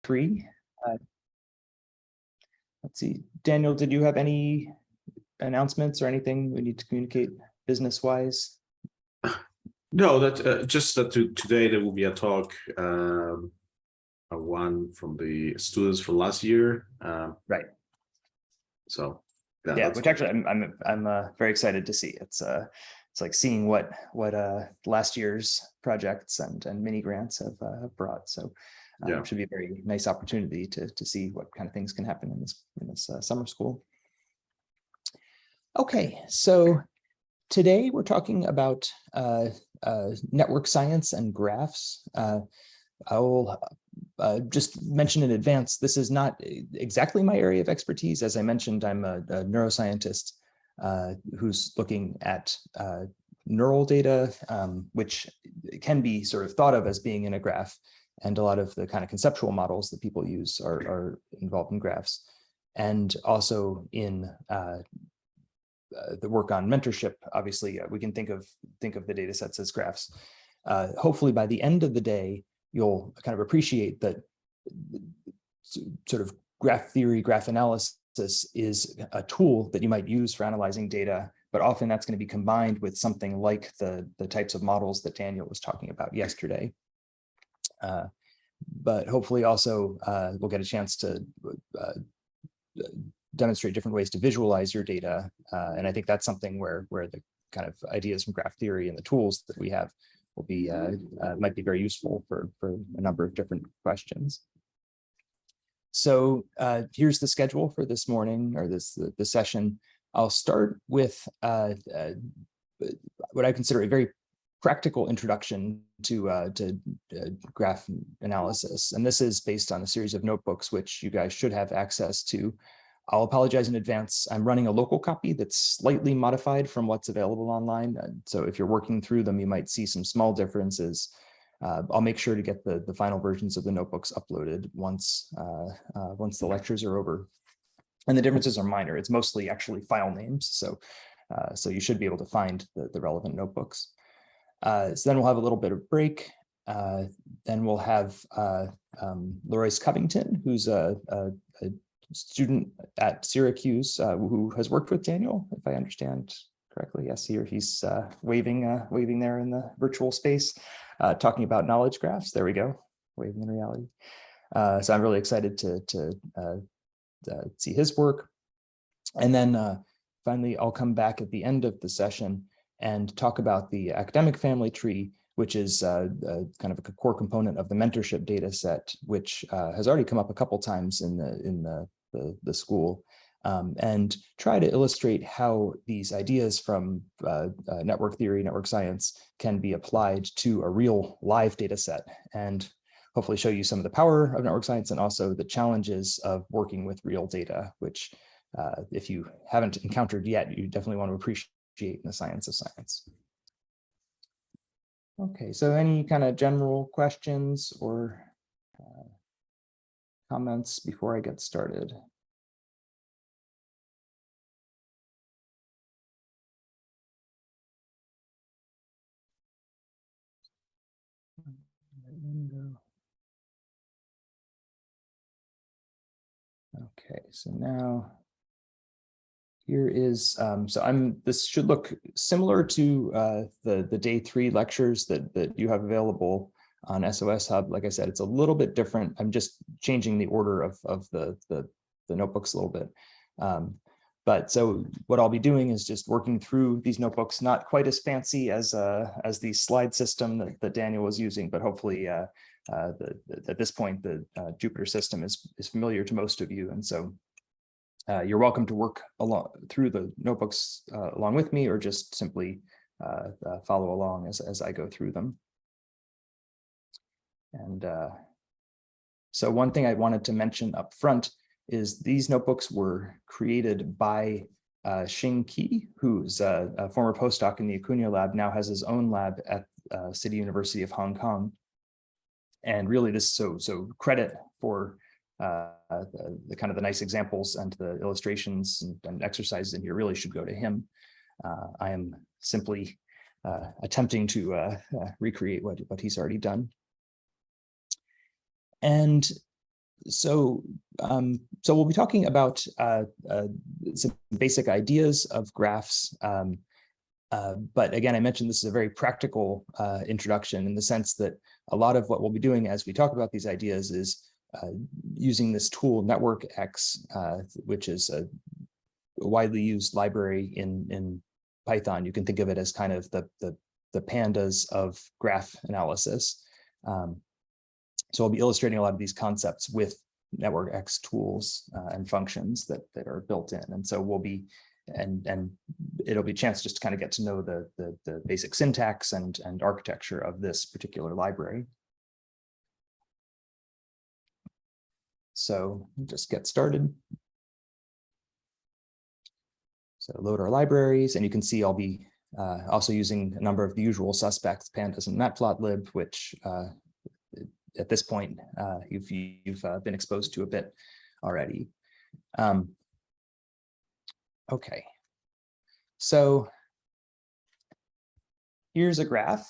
3. Uh, let's see, Daniel, did you have any announcements or anything we need to communicate business-wise? No, that just that today there will be a talk, one from the students from last year. Right. So yeah, which actually I'm very excited to see. It's like seeing what last year's projects and mini grants have brought. So yeah, should be a very nice opportunity to see what kind of things can happen in this summer school. Okay, so today we're talking about network science and graphs. I will just mention in advance, this is not exactly my area of expertise. As I mentioned, I'm a neuroscientist who's looking at neural data, which can be sort of thought of as being in a graph. And a lot of the kind of conceptual models that people use are involved in graphs. And also in the work on mentorship, obviously, we can think of the data sets as graphs. Hopefully by the end of the day, you'll kind of appreciate that sort of graph theory, graph analysis is a tool that you might use for analyzing data, but often that's going to be combined with something like the types of models that Daniel was talking about yesterday. But hopefully also we'll get a chance to demonstrate different ways to visualize your data. And I think that's something where the kind of ideas from graph theory and the tools that we have will be might be very useful for a number of different questions. So here's the schedule for this morning, or the session. I'll start with what I consider a very practical introduction to graph analysis. And this is based on a series of notebooks, which you guys should have access to. I'll apologize in advance. I'm running a local copy that's slightly modified from what's available online. So if you're working through them, you might see some small differences. I'll make sure to get the final versions of the notebooks uploaded once the lectures are over. And the differences are minor. It's mostly actually file names. So you should be able to find the relevant notebooks. So then we'll have a little bit of break. Then we'll have Loris Covington, who's a student at Syracuse who has worked with Daniel, if I understand correctly. Yes, he's waving there in the virtual space, talking about knowledge graphs. There we go, waving in reality. So I'm really excited to see his work. And then finally, I'll come back at the end of the session and talk about the academic family tree, which is kind of a core component of the mentorship data set, which has already come up a couple times in the school, and try to illustrate how these ideas from network theory, network science can be applied to a real live data set, and hopefully show you some of the power of network science and also the challenges of working with real data, which if you haven't encountered yet, you definitely want to appreciate in the science of science. Okay, so any kind of general questions or comments before I get started? Okay, so now here is, so this should look similar to the day 3 lectures that you have available on SOS Hub. Like I said, it's a little bit different. I'm just changing the order of the notebooks a little bit. But so what I'll be doing is just working through these notebooks, not quite as fancy as the slide system that Daniel was using, but hopefully at this point, the Jupyter system is familiar to most of you. And so you're welcome to work through the notebooks along with me, or just simply follow along as I go through them. And so one thing I wanted to mention up front is these notebooks were created by Xing Qi, who's a former postdoc in the Acuna lab, now has his own lab at City University of Hong Kong. And really this, so credit for the kind of the nice examples and the illustrations and exercises in here really should go to him. I am simply attempting to recreate what he's already done. And So we'll be talking about some basic ideas of graphs. But again, I mentioned this is a very practical introduction in the sense that a lot of what we'll be doing as we talk about these ideas is using this tool NetworkX, which is a widely used library in Python. You can think of it as kind of the pandas of graph analysis. So I'll be illustrating a lot of these concepts with NetworkX tools and functions that are built in. And so we'll be, and it'll be a chance just to kind of get to know the basic syntax and architecture of this particular library. So just get started. So load our libraries, and you can see I'll be also using a number of the usual suspects, pandas and matplotlib, which at this point you've been exposed to a bit already. Okay, so here's a graph.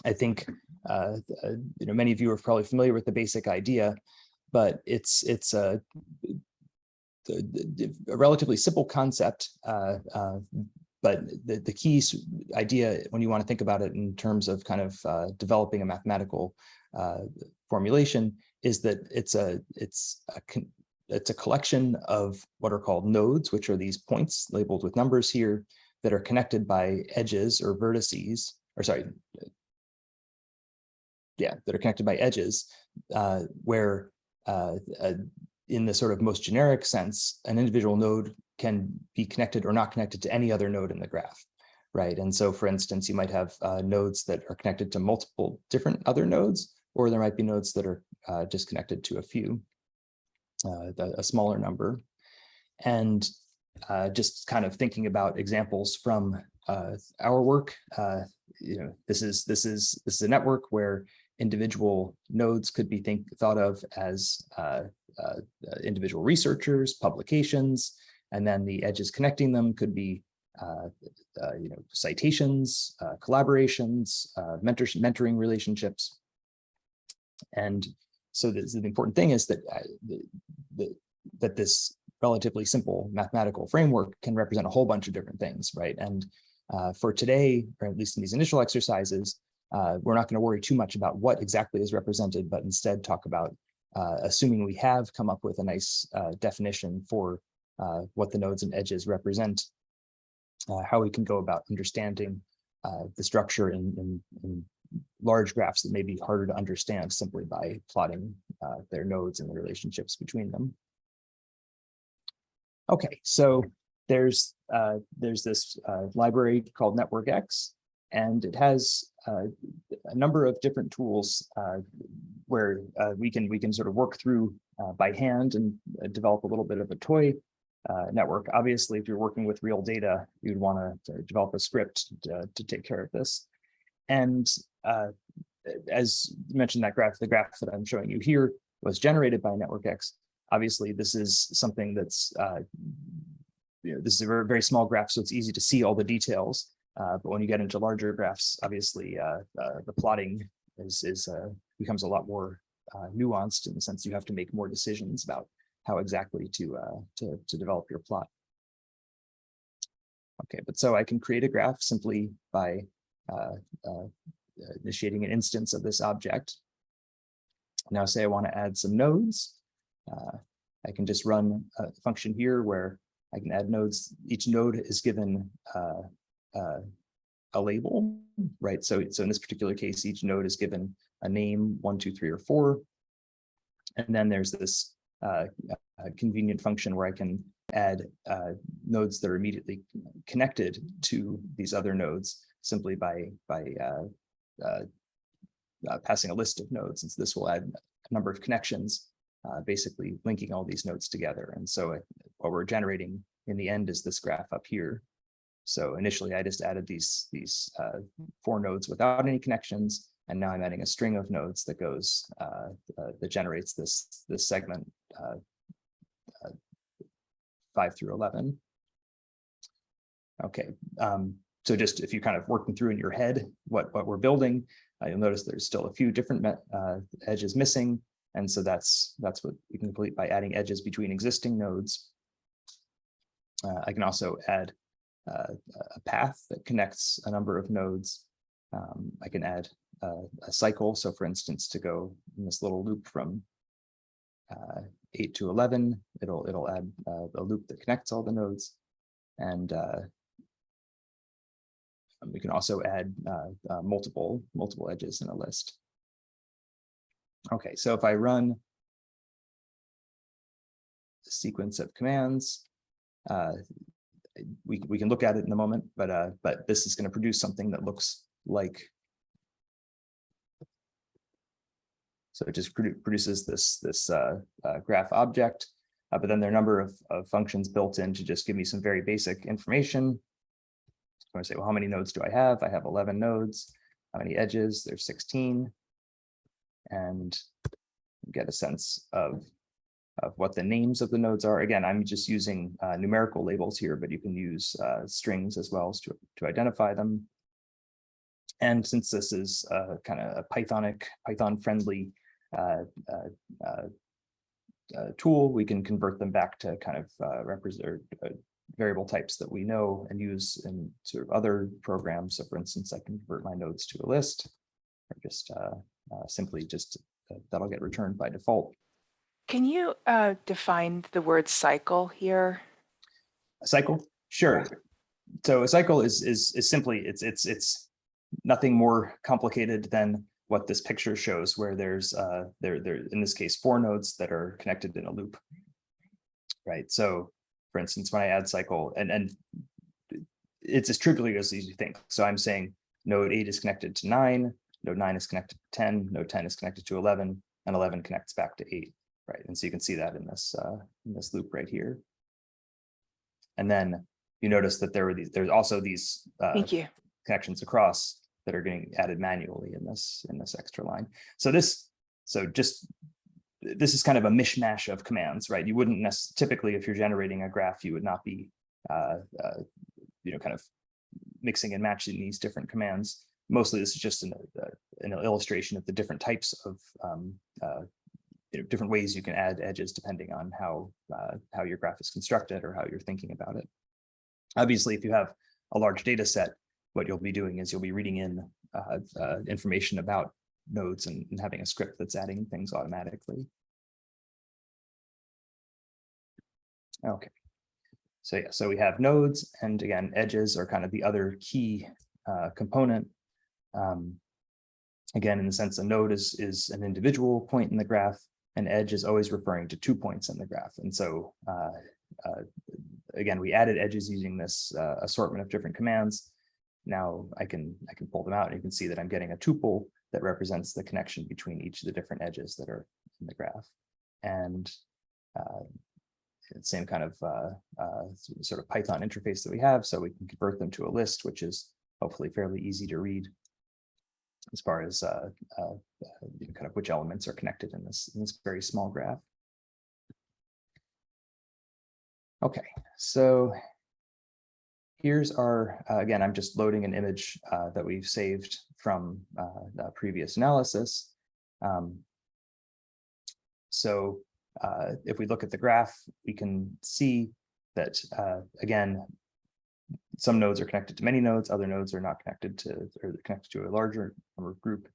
I think many of you are probably familiar with the basic idea, but it's a relatively simple concept. But the key idea when you want to think about it in terms of kind of developing a mathematical formulation is that it's a collection of what are called nodes, which are these points labeled with numbers here that are connected by edges or vertices, or sorry, yeah, that are connected by edges, where in the sort of most generic sense, an individual node can be connected or not connected to any other node in the graph, right? And so, for instance, you might have nodes that are connected to multiple different other nodes, or there might be nodes that are just connected to a few, a smaller number. And just kind of thinking about examples from our work, this is a network where individual nodes could be thought of as individual researchers, publications, and then the edges connecting them could be citations, collaborations, mentoring relationships. And so the important thing is that that this relatively simple mathematical framework can represent a whole bunch of different things, right? And for today, or at least in these initial exercises, we're not going to worry too much about what exactly is represented, but instead talk about assuming we have come up with a nice definition for what the nodes and edges represent, how we can go about understanding the structure in large graphs that may be harder to understand simply by plotting their nodes and the relationships between them. Okay, so there's this library called NetworkX, and it has a number of different tools where we can sort of work through by hand and develop a little bit of a toy network. Obviously, if you're working with real data, you'd want to develop a script to take care of this. And as you mentioned, the graph that I'm showing you here was generated by NetworkX. Obviously, this is something that's this is a very, very small graph, so it's easy to see all the details. But when you get into larger graphs, obviously the plotting becomes a lot more nuanced in the sense you have to make more decisions about how exactly to develop your plot. Okay, but so I can create a graph simply by initiating an instance of this object. Now say I want to add some nodes. I can just run a function here where I can add nodes. Each node is given a label, right? So in this particular case, each node is given a name, 1, 2, 3, or 4. And then there's this convenient function where I can add nodes that are immediately connected to these other nodes simply by passing a list of nodes. And so this will add a number of connections, basically linking all these nodes together. And so what we're generating in the end is this graph up here. So initially I just added these 4 nodes without any connections, and now I'm adding a string of nodes that goes that generates this segment 5 through 11. Okay, so just if you kind of working through in your head what we're building, you'll notice there's still a few different edges missing, And so that's what we can complete by adding edges between existing nodes. I can also add a path that connects a number of nodes. I can add a cycle. So for instance, to go in this little loop from 8 to 11, it'll add a loop that connects all the nodes. And we can also add multiple edges in a list. Okay, so if I run a sequence of commands, we can look at it in a moment, but this is going to produce something that looks like. So it just produces this graph object, but then there are a number of functions built in to just give me some very basic information. I'm going to say, well, how many nodes do I have? I have 11 nodes. How many edges? There's 16. And get a sense of what the names of the nodes are. Again, I'm just using numerical labels here, but you can use strings as well to identify them. And since this is kind of a Python-friendly tool, we can convert them back to kind of represent variable types that we know and use in sort of other programs. So for instance, I can convert my nodes to a list, or just simply just that'll get returned by default. Can you define the word cycle here? A cycle? Sure. So a cycle is simply, it's nothing more complicated than what this picture shows, where there's there in this case 4 nodes that are connected in a loop, right? So for instance, when I add cycle, and it's as trivially as you think. So I'm saying node 8 is connected to 9, node 9 is connected to 10, node 10 is connected to 11, and 11 connects back to 8, right? And so you can see that in this loop right here. And then you notice that there's also these Thank you. connections across that are getting added manually in this extra line. So this is kind of a mishmash of commands, right? You wouldn't typically, if you're generating a graph, you would not be kind of mixing and matching these different commands. Mostly this is just an illustration of the different types of different ways you can add edges depending on how your graph is constructed or how you're thinking about it. Obviously, if you have a large data set, what you'll be doing is you'll be reading in information about nodes and having a script that's adding things automatically. Okay, so yeah, so we have nodes, and again, edges are kind of the other key component. Again, in the sense a node is an individual point in the graph, an edge is always referring to 2 points in the graph. And so again, we added edges using this assortment of different commands. Now I can pull them out, and you can see that I'm getting a tuple that represents the connection between each of the different edges that are in the graph. And same kind of sort of Python interface that we have, so we can convert them to a list, which is hopefully fairly easy to read as far as kind of which elements are connected in this very small graph. Okay, so here's our, again, I'm just loading an image that we've saved from the previous analysis. So if we look at the graph, we can see that, again, some nodes are connected to many nodes, other nodes are not connected to, or they're connected to a larger number of groups.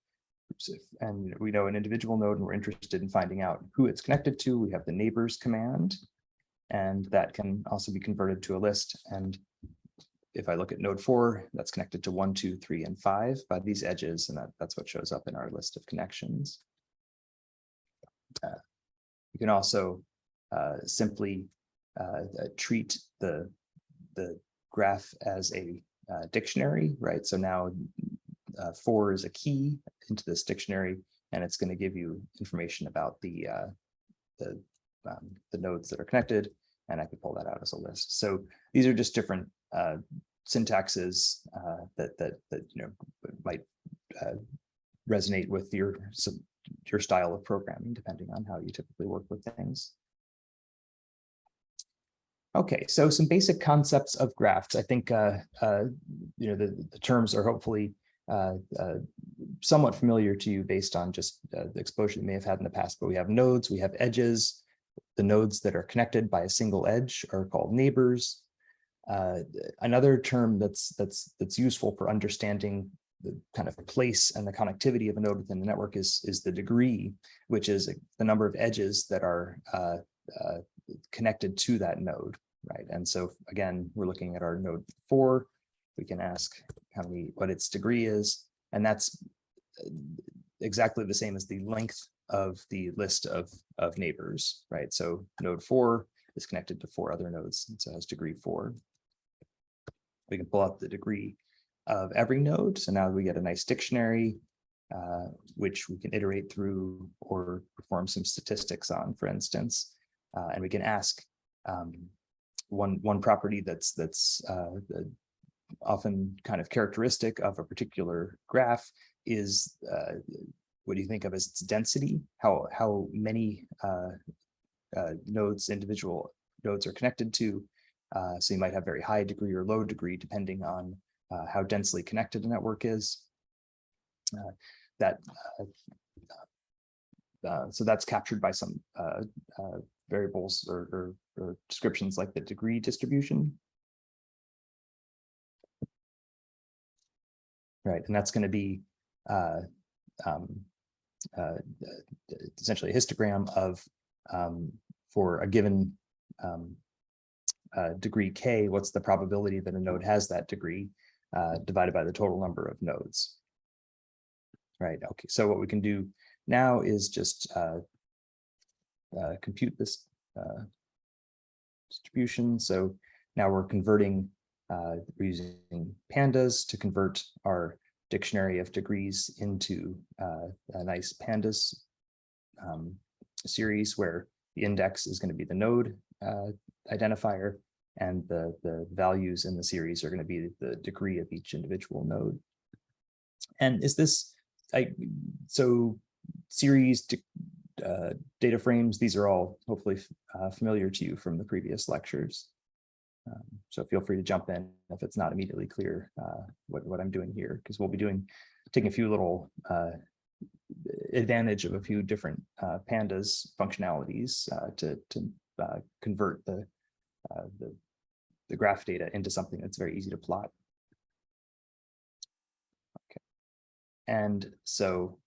And we know an individual node, and we're interested in finding out who it's connected to. We have the neighbors command, and that can also be converted to a list. And if I look at node 4, that's connected to 1, 2, 3, and 5 by these edges, and that's what shows up in our list of connections. You can also simply treat the graph as a dictionary, right? So now 4 is a key into this dictionary, and it's going to give you information about the nodes that are connected, and I could pull that out as a list. So these are just different syntaxes that might resonate with your style of programming, depending on how you typically work with things. Okay, so some basic concepts of graphs. I think the terms are hopefully somewhat familiar to you based on just the exposure you may have had in the past, but we have nodes, we have edges. The nodes that are connected by a single edge are called neighbors. Another term that's useful for understanding the kind of place and the connectivity of a node within the network is the degree, which is the number of edges that are connected to that node, right? And so again, we're looking at our node 4. We can ask what its degree is, and that's exactly the same as the length of the list of neighbors, right? So node 4 is connected to 4 other nodes, and so has degree 4. We can pull out the degree of every node. So now we get a nice dictionary, which we can iterate through or perform some statistics on, for instance. And we can ask one property that's often kind of characteristic of a particular graph is what do you think of as its density? How many individual nodes are connected to? So you might have very high degree or low degree depending on how densely connected a network is. So that's captured by some variables or descriptions like the degree distribution. Right, and that's going to be essentially a histogram of for a given degree k, what's the probability that a node has that degree divided by the total number of nodes. Right, okay, so what we can do now is just compute this distribution. So now we're converting, we're using pandas to convert our dictionary of degrees into a nice pandas series where the index is going to be the node identifier, and the values in the series are going to be the degree of each individual node. And is this, so series data frames, these are all hopefully familiar to you from the previous lectures. So feel free to jump in if it's not immediately clear what I'm doing here, because we'll be taking a few little advantage of a few different pandas functionalities to convert the graph data into something that's very easy to plot. Okay, and so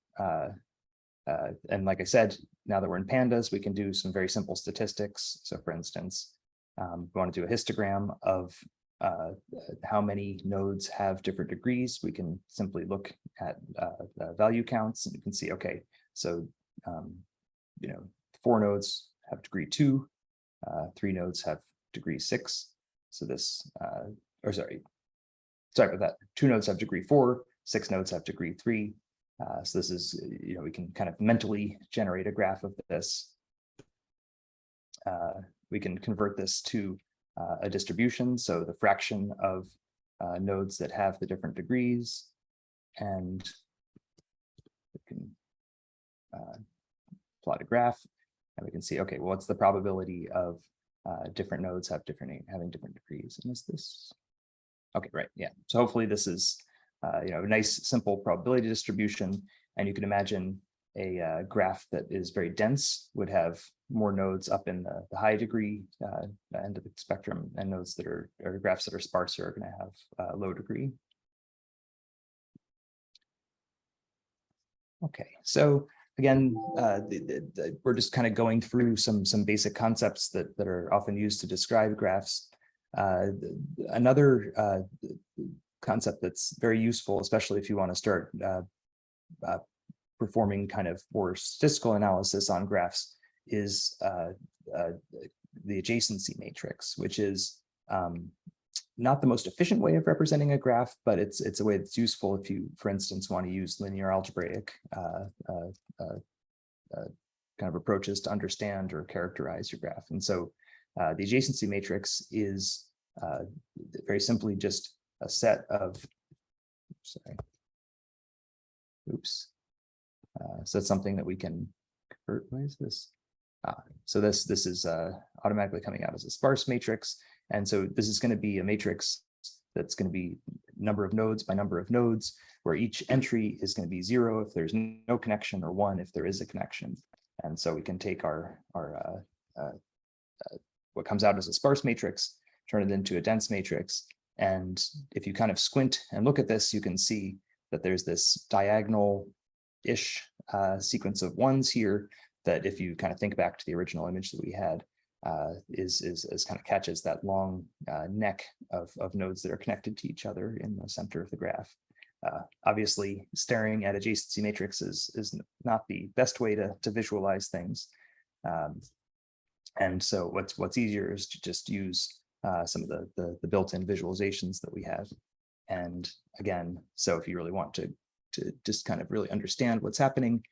and like I said, now that we're in pandas, we can do some very simple statistics. So for instance, we want to do a histogram of how many nodes have different degrees. We can simply look at value counts, and you can see, okay, so 4 nodes have degree 2, 3 nodes have degree 6. So this, sorry about that. 2 nodes have degree 4, 6 nodes have degree 3. So this is, we can kind of mentally generate a graph of this. We can convert this to a distribution, so the fraction of nodes that have the different degrees, and we can plot a graph, and we can see, okay, well, what's the probability of different nodes having different degrees? And is this okay? Right, yeah. So hopefully this is a nice simple probability distribution, and you can imagine a graph that is very dense would have more nodes up in the high degree end of the spectrum, and nodes that are, or graphs that are sparser, are going to have low degree. Okay, so again, we're just kind of going through some basic concepts that are often used to describe graphs. Another concept that's very useful, especially if you want to start performing kind of more statistical analysis on graphs, is the adjacency matrix, which is not the most efficient way of representing a graph, but it's a way that's useful if you, for instance, want to use linear algebraic kind of approaches to understand or characterize your graph. And so the adjacency matrix is very simply just a set of, so it's something that we can convert. Why is this? So this is automatically coming out as a sparse matrix. And so this is going to be a matrix that's going to be number of nodes by number of nodes, where each entry is going to be 0 if there's no connection, or 1 if there is a connection. And so we can take our what comes out as a sparse matrix, turn it into a dense matrix. And if you kind of squint and look at this, you can see that there's this diagonal-ish sequence of ones here that, if you kind of think back to the original image that we had, is kind of catches that long neck of nodes that are connected to each other in the center of the graph. Obviously, staring at adjacency matrix is not the best way to visualize things. And so what's easier is to just use some of the built-in visualizations that we have. And again, so if you really want to just kind of really understand what's happening,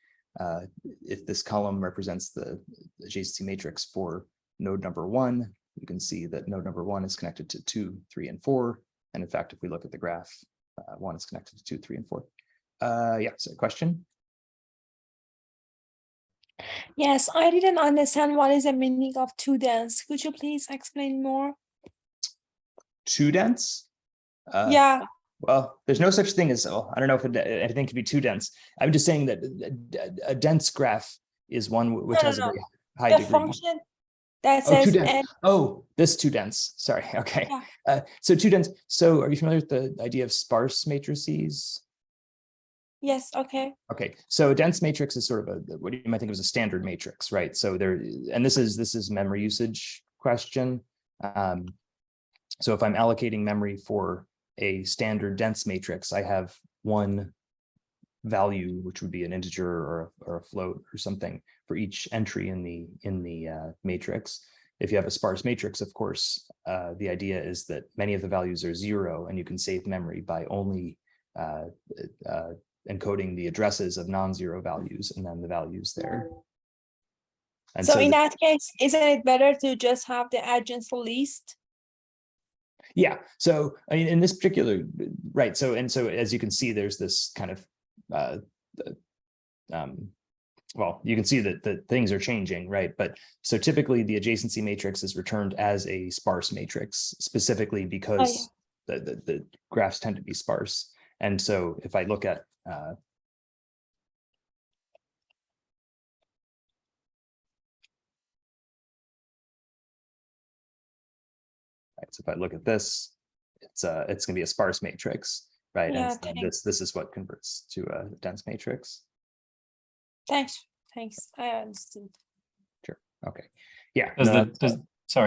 if this column represents the adjacency matrix for node number 1, you can see that node number 1 is connected to 2, 3, and 4. And in fact, if we look at the graph, 1 is connected to 2, 3, and 4. Yeah, so question? Yes, I didn't understand what is the meaning of too dense. Could you please explain more? Too dense? Yeah, Well, there's no such thing as, I don't know if anything can be too dense. I'm just saying that a dense graph is one which has a very high the degree. function that Oh, too says dense. n. Oh, this too dense. Sorry. Okay. Yeah. So too dense. So are you familiar with the idea of sparse matrices? Yes, okay. Okay, so a dense matrix is sort of what you might think of as a standard matrix, right? So there, and this is memory usage question. So if I'm allocating memory for a standard dense matrix, I have one value, which would be an integer or a float or something for each entry in the matrix. If you have a sparse matrix, of course, the idea is that many of the values are 0, and you can save memory by only encoding the addresses of non-zero values and then the values there. And So in the- that case, isn't it better to just have the adjoint list? Yeah, so I mean, in this particular, right, so as you can see, there's this kind of well, you can see that things are changing, right? But so typically the adjacency matrix is returned as a sparse matrix, specifically because the graphs tend to be sparse. And so if I look at right, so if I look at this, it's going to be a sparse matrix, right? Yeah, And so this is what converts to a dense matrix. Thanks. I understood. Sure. Okay. Yeah. Does no,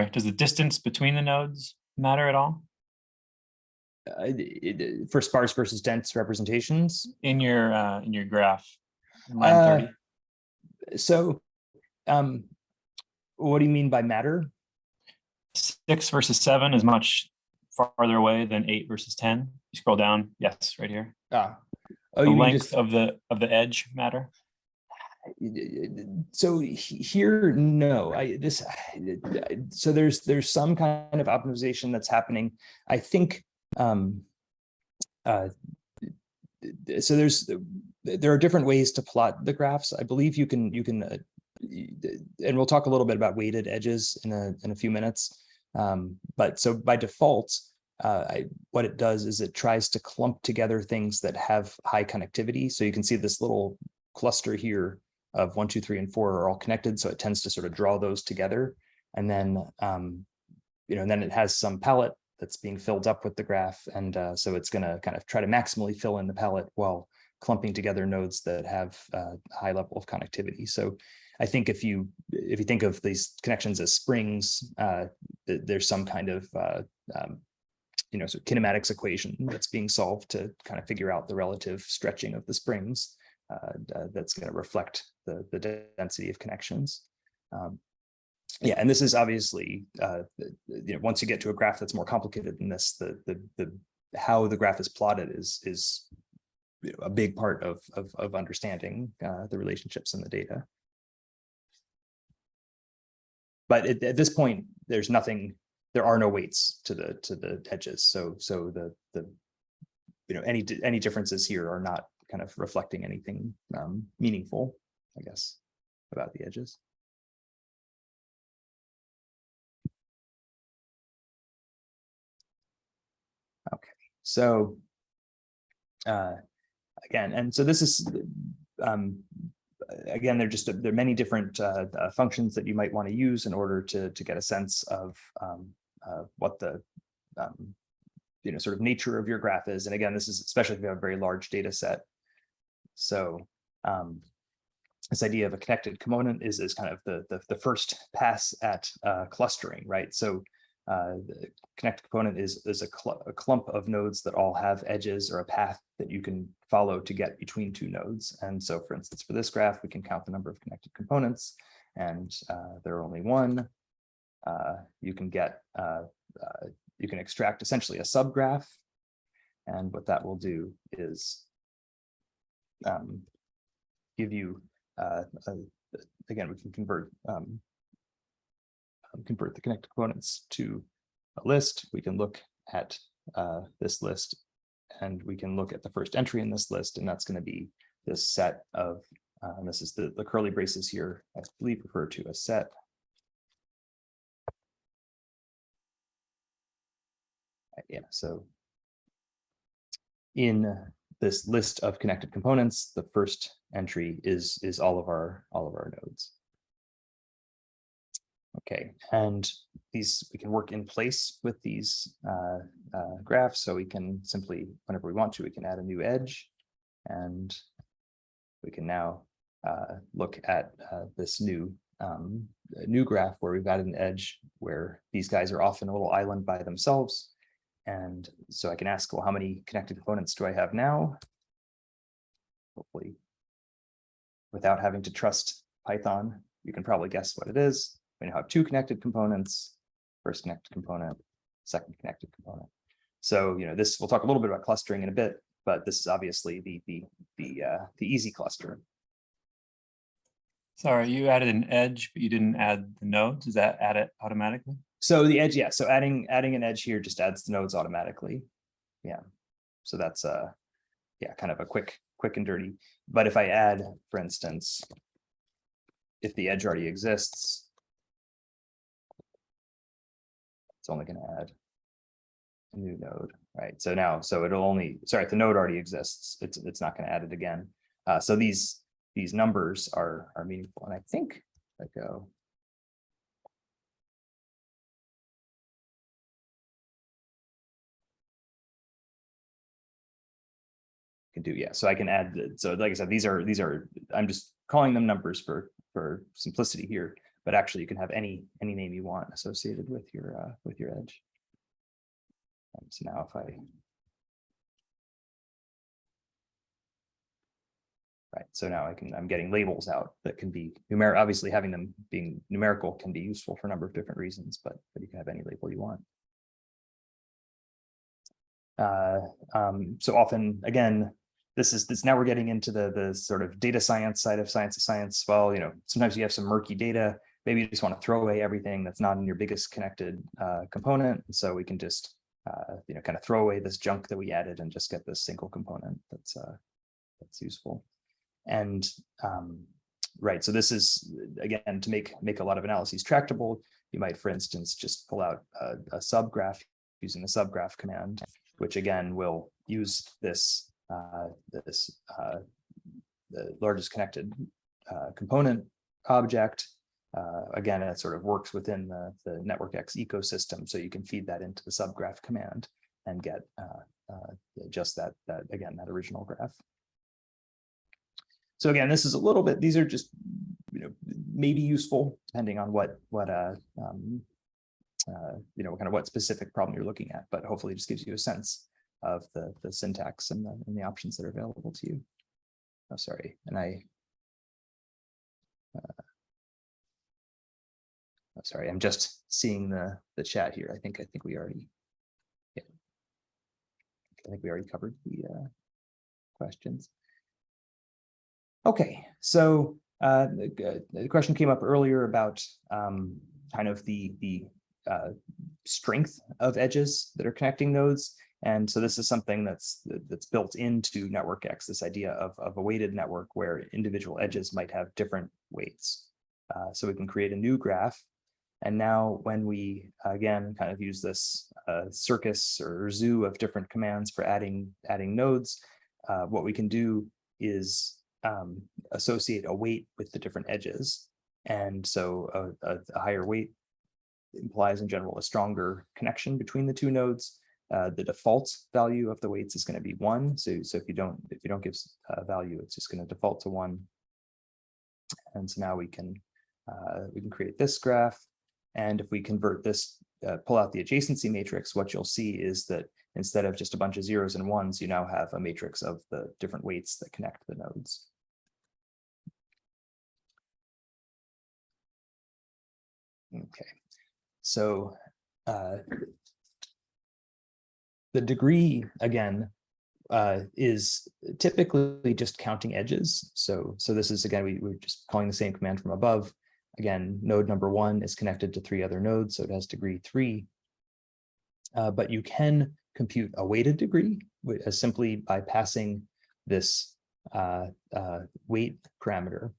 does the distance between the nodes matter at all for sparse versus dense representations? in your graph? In line 30? So, what do you mean by matter? 6 versus 7 is much farther away than 8 versus 10. You scroll down. Yes, right here. Oh, The you mean length just of the edge matter. so here? No, so there's some kind of optimization that's happening. I think so there are different ways to plot the graphs. I believe you can and we'll talk a little bit about weighted edges in a few minutes. But so by default, what it does is it tries to clump together things that have high connectivity. So you can see this little cluster here of 1, 2, 3, and 4 are all connected. So it tends to sort of draw those together. And then, and then it has some palette that's being filled up with the graph. And so it's going to kind of try to maximally fill in the palette while clumping together nodes that have a high level of connectivity. So I think if you think of these connections as springs, there's some kind of sort of kinematics equation that's being solved to kind of figure out the relative stretching of the springs that's going to reflect the density of connections. Yeah, and this is obviously once you get to a graph that's more complicated than this, the how the graph is plotted is a big part of understanding the relationships in the data. But at this point, there's nothing. There are no weights to the edges. So any differences here are not kind of reflecting anything meaningful, I guess, about the edges. Okay, so again, and so this is, again, there are many different functions that you might want to use in order to get a sense of what the sort of nature of your graph is. And again, this is especially if you have a very large data set. So this idea of a connected component is kind of the first pass at clustering, right? So the connected component is a clump of nodes that all have edges or a path that you can follow to get between two nodes. And so, for instance, for this graph, we can count the number of connected components, and there are only one. You can get you can extract essentially a subgraph, and what that will do is give you again, we can convert the connected components to a list. We can look at this list, and we can look at the first entry in this list, and that's going to be this set of, and this is the curly braces here, I believe refer to a set. Yeah, so in this list of connected components, the first entry is all of our nodes. Okay, and these, we can work in place with these graphs. So we can simply, whenever we want to, we can add a new edge, and we can now look at this new graph where we've added an edge where these guys are often a little island by themselves. And so I can ask, well, how many connected components do I have now? Hopefully, without having to trust Python, you can probably guess what it is. We now have two connected components, first connected component, second connected component. So, this, we'll talk a little bit about clustering in a bit, but this is obviously the easy cluster. Sorry, you added an edge, but you didn't add the nodes. Does that add it automatically? So the edge, yeah. So adding an edge here just adds the nodes automatically. Yeah. So that's yeah, kind of a quick and dirty. But if I add, for instance, if the edge already exists, it's only going to add a new node, right? So now, so it'll only, sorry, if the node already exists, it's not going to add it again. So these numbers are meaningful, and I think I go. Can do, yeah. So I can add, so like I said, these are I'm just calling them numbers for simplicity here, but actually you can have any name you want associated with your edge. So now if I, right, so now I'm getting labels out that can be numeric. Obviously having them being numerical can be useful for a number of different reasons, but you can have any label you want. So often, again, this now we're getting into the sort of data science side of science. Well, sometimes you have some murky data. Maybe you just want to throw away everything that's not in your biggest connected component. So we can just kind of throw away this junk that we added and just get this single component that's useful. And right, so this is, again, to make a lot of analyses tractable. You might, for instance, just pull out a subgraph using the subgraph command, which again will use this the largest connected component object. Again, it sort of works within the NetworkX ecosystem, so you can feed that into the subgraph command and get just that original graph. So again, this is a little bit, these are just maybe useful depending on what kind of what specific problem you're looking at, but hopefully it just gives you a sense of the syntax and the options that are available to you. Oh, sorry, and sorry, I'm just seeing the chat here. I think we already, yeah, I think we already covered the questions. Okay, so the question came up earlier about kind of the strength of edges that are connecting nodes. And so this is something that's built into NetworkX, this idea of a weighted network where individual edges might have different weights. So we can create a new graph. And now when we, again, kind of use this circus or zoo of different commands for adding nodes, what we can do is associate a weight with the different edges. And so a higher weight implies in general a stronger connection between the two nodes. The default value of the weights is going to be 1. So if you don't give a value, it's just going to default to 1. And so now we can create this graph. And if we convert this, pull out the adjacency matrix, what you'll see is that instead of just a bunch of zeros and ones, you now have a matrix of the different weights that connect the nodes. Okay, so the degree, again, is typically just counting edges. So this is, again, we're just calling the same command from above. Again, node number 1 is connected to 3 other nodes, so it has degree 3. But you can compute a weighted degree simply by passing this weight parameter.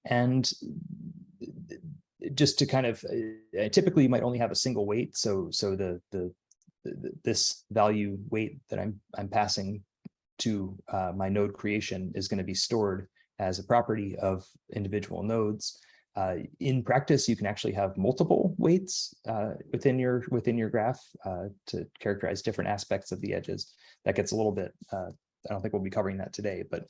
And just to kind of, typically you might only have a single weight. So this value weight that I'm passing to my node creation is going to be stored as a property of individual nodes. In practice, you can actually have multiple weights within your graph to characterize different aspects of the edges. That gets a little bit, I don't think we'll be covering that today, but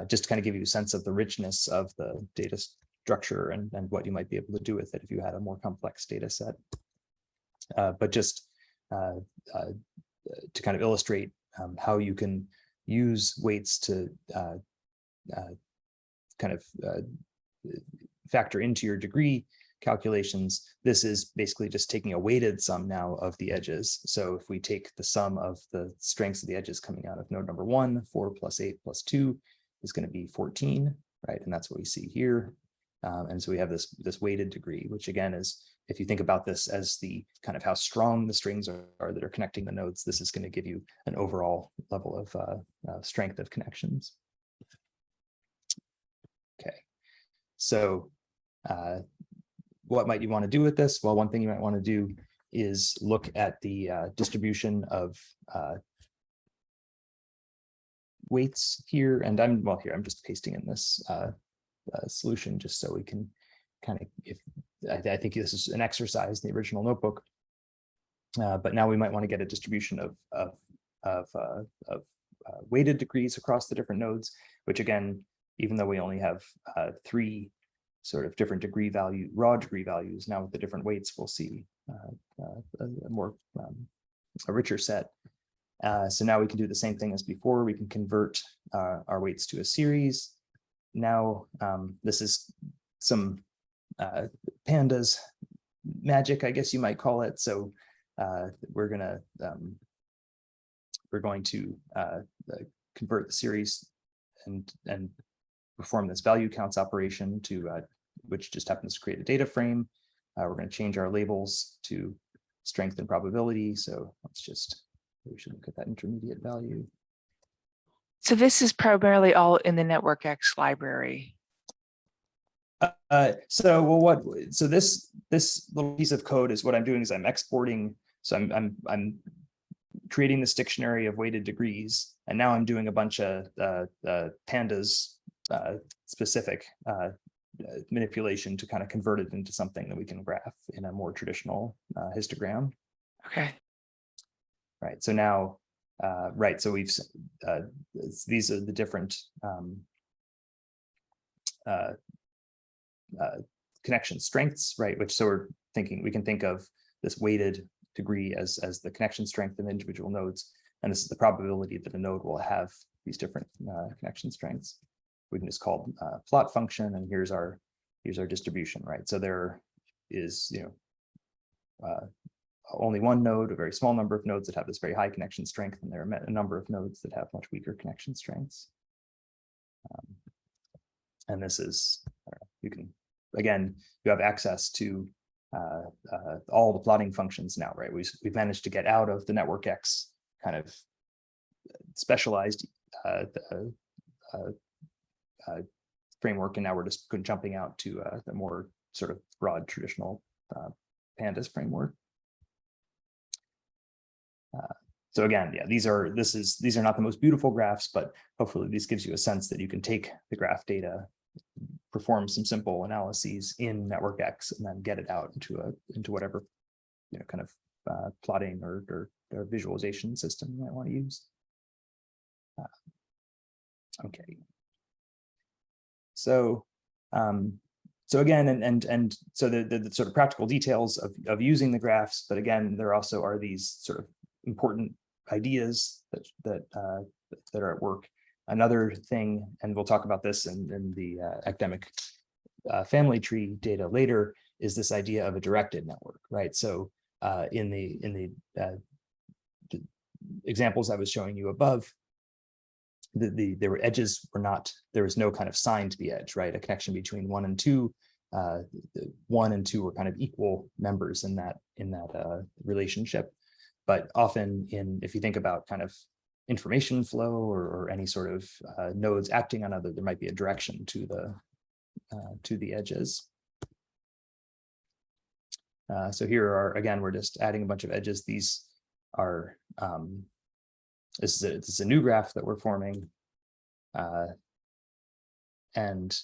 just to kind of give you a sense of the richness of the data structure and what you might be able to do with it if you had a more complex data set. But just to kind of illustrate how you can use weights to kind of factor into your degree calculations, this is basically just taking a weighted sum now of the edges. So if we take the sum of the strengths of the edges coming out of node number 1, 4 plus 8 plus 2 is going to be 14, right? And that's what we see here. And so we have this weighted degree, which again is, if you think about this as the kind of how strong the strings are that are connecting the nodes, this is going to give you an overall level of strength of connections. Okay, so what might you want to do with this? Well, one thing you might want to do is look at the distribution of weights here. And I'm just pasting in this solution just so we can kind of, I think this is an exercise in the original notebook, but now we might want to get a distribution of weighted degrees across the different nodes, which again, even though we only have 3 sort of different degree value, raw degree values, now with the different weights, we'll see a richer set. So now we can do the same thing as before. We can convert our weights to a series. Now, this is some pandas magic, I guess you might call it. So we're going to convert the series and perform this value counts operation to which just happens to create a data frame. We're going to change our labels to strength and probability. So we should look at that intermediate value. So this is primarily all in the NetworkX library. So this little piece of code is what I'm doing is I'm exporting. So I'm creating this dictionary of weighted degrees, and now I'm doing a bunch of pandas specific manipulation to kind of convert it into something that we can graph in a more traditional histogram. Okay. Right. So now, right. So we've these are the different connection strengths, right? Which so we're thinking we can think of this weighted degree as the connection strength of individual nodes, and this is the probability that a node will have these different connection strengths. We can just call plot function, and here's our distribution, right? So there is only one node, a very small number of nodes that have this very high connection strength, and there are a number of nodes that have much weaker connection strengths. And this is, you can, again, you have access to all the plotting functions now, right? We've managed to get out of the NetworkX kind of specialized framework, and now we're just jumping out to the more sort of broad traditional pandas framework. So again, yeah, these are not the most beautiful graphs, but hopefully this gives you a sense that you can take the graph data, perform some simple analyses in NetworkX, and then get it out into whatever kind of plotting or visualization system you might want to use. Okay. So again, and so the sort of practical details of using the graphs, but again, there also are these sort of important ideas that are at work. Another thing, and we'll talk about this in the academic family tree data later, is this idea of a directed network, right? So in the examples I was showing you above, there were edges there was no kind of sign to the edge, right? A connection between 1 and 2. 1 and 2 were kind of equal members in that relationship. But often if you think about kind of information flow or any sort of nodes acting on other, there might be a direction to the edges. So here are, again, we're just adding a bunch of edges. These are this is a new graph that we're forming. And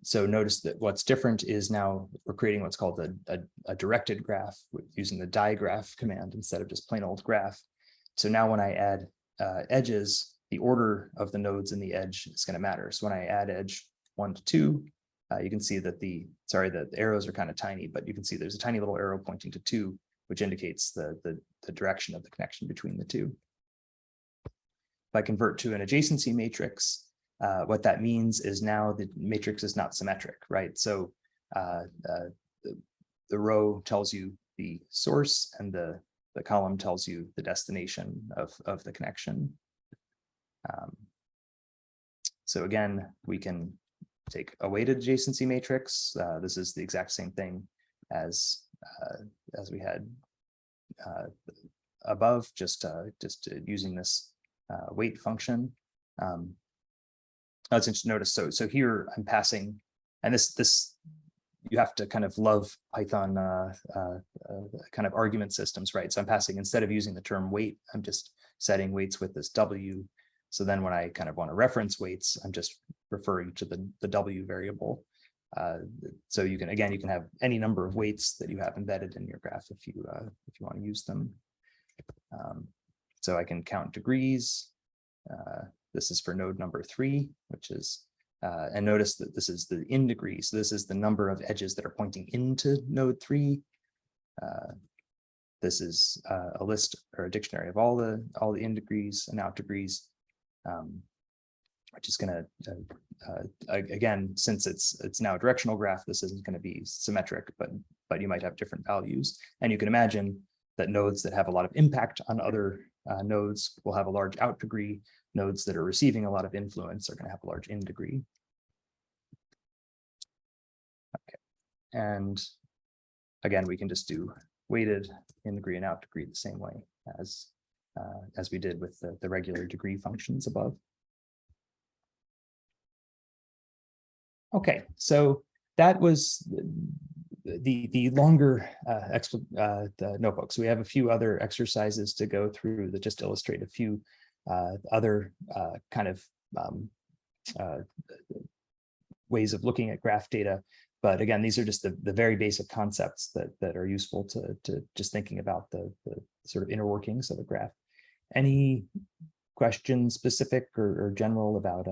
so notice that what's different is now we're creating what's called a directed graph using the digraph command instead of just plain old graph. So now when I add edges, the order of the nodes in the edge is going to matter. So when I add edge 1 to 2, you can see that the arrows are kind of tiny, but you can see there's a tiny little arrow pointing to 2, which indicates the direction of the connection between the two. If I convert to an adjacency matrix, what that means is now the matrix is not symmetric, right? So the row tells you the source and the column tells you the destination of the connection. So again, we can take a weighted adjacency matrix. This is the exact same thing as we had above, just using this weight function. That's interesting to notice. So here I'm passing, and this you have to kind of love Python kind of argument systems, right? So I'm passing, instead of using the term weight, I'm just setting weights with this W. So then when I kind of want to reference weights, I'm just referring to the W variable. So you can have any number of weights that you have embedded in your graph if you want to use them. So I can count degrees. This is for node number 3, which is, and notice that this is the in degrees. So this is the number of edges that are pointing into node 3. This is a list or a dictionary of all the in degrees and out degrees, which is going to, again, since it's now a directional graph, this isn't going to be symmetric, but you might have different values. And you can imagine that nodes that have a lot of impact on other nodes will have a large out degree. Nodes that are receiving a lot of influence are going to have a large in degree. Okay, and again, we can just do weighted in degree and out degree the same way as we did with the regular degree functions above. Okay, so that was the longer the notebook. So we have a few other exercises to go through that just illustrate a few other kind of ways of looking at graph data. But again, these are just the very basic concepts that are useful to just thinking about the sort of inner workings of a graph. Any questions specific or general about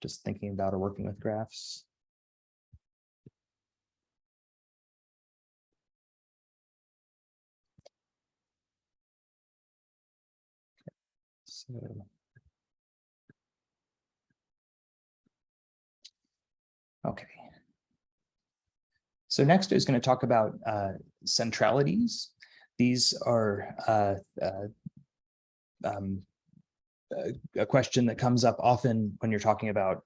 just thinking about or working with graphs? So, okay. So next is going to talk about centralities. These are a question that comes up often when you're talking about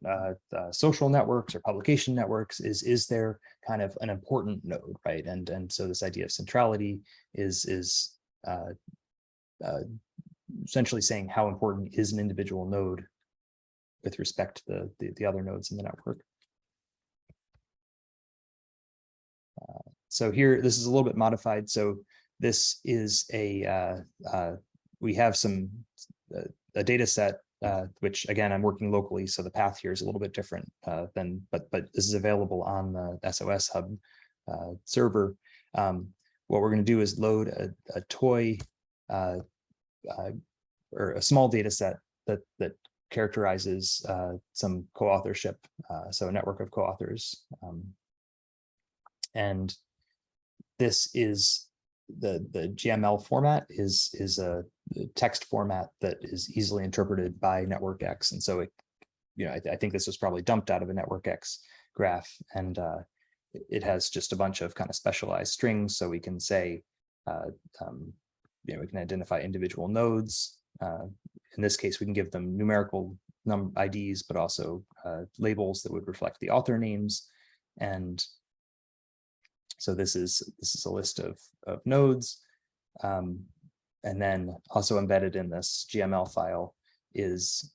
social networks or publication networks is there kind of an important node, right? And so this idea of centrality is essentially saying how important is an individual node with respect to the other nodes in the network. So here, this is a little bit modified. So this is a we have a data set, which again, I'm working locally, so the path here is a little bit different but this is available on the SOS Hub server. What we're going to do is load a toy or a small data set that characterizes some co-authorship, so a network of co-authors. And this is the GML format is a text format that is easily interpreted by NetworkX. And so I think this was probably dumped out of a NetworkX graph, and it has just a bunch of kind of specialized strings. So we can say, we can identify individual nodes. In this case, we can give them numerical IDs, but also labels that would reflect the author names. And so this is a list of nodes. And then also embedded in this GML file is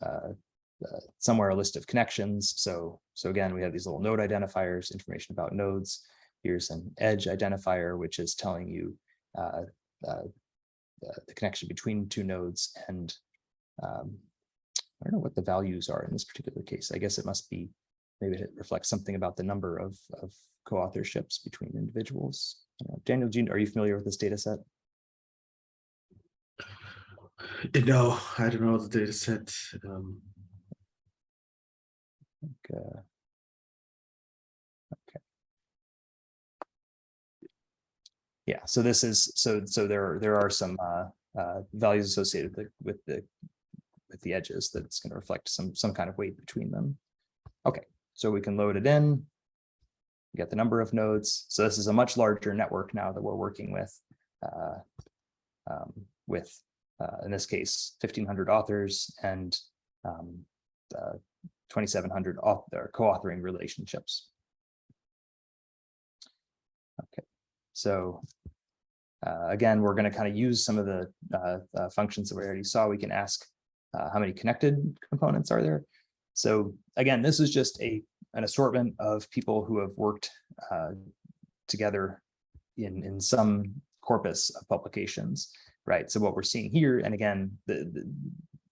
somewhere a list of connections. So again, we have these little node identifiers, information about nodes. Here's an edge identifier, which is telling you the connection between two nodes. And I don't know what the values are in this particular case. I guess it must be, maybe it reflects something about the number of co-authorships between individuals. Daniel, are you familiar with this data set? No, I don't know the data set. Okay. Yeah, so this is so there are some values associated with the edges that's going to reflect some kind of weight between them. Okay, so we can load it in. We get the number of nodes. So this is a much larger network now that we're working with in this case 1,500 authors and 2,700 co-authoring relationships. Okay, so again, we're going to kind of use some of the functions that we already saw. We can ask how many connected components are there. So again, this is just an assortment of people who have worked together in some corpus of publications, right? So what we're seeing here, and again,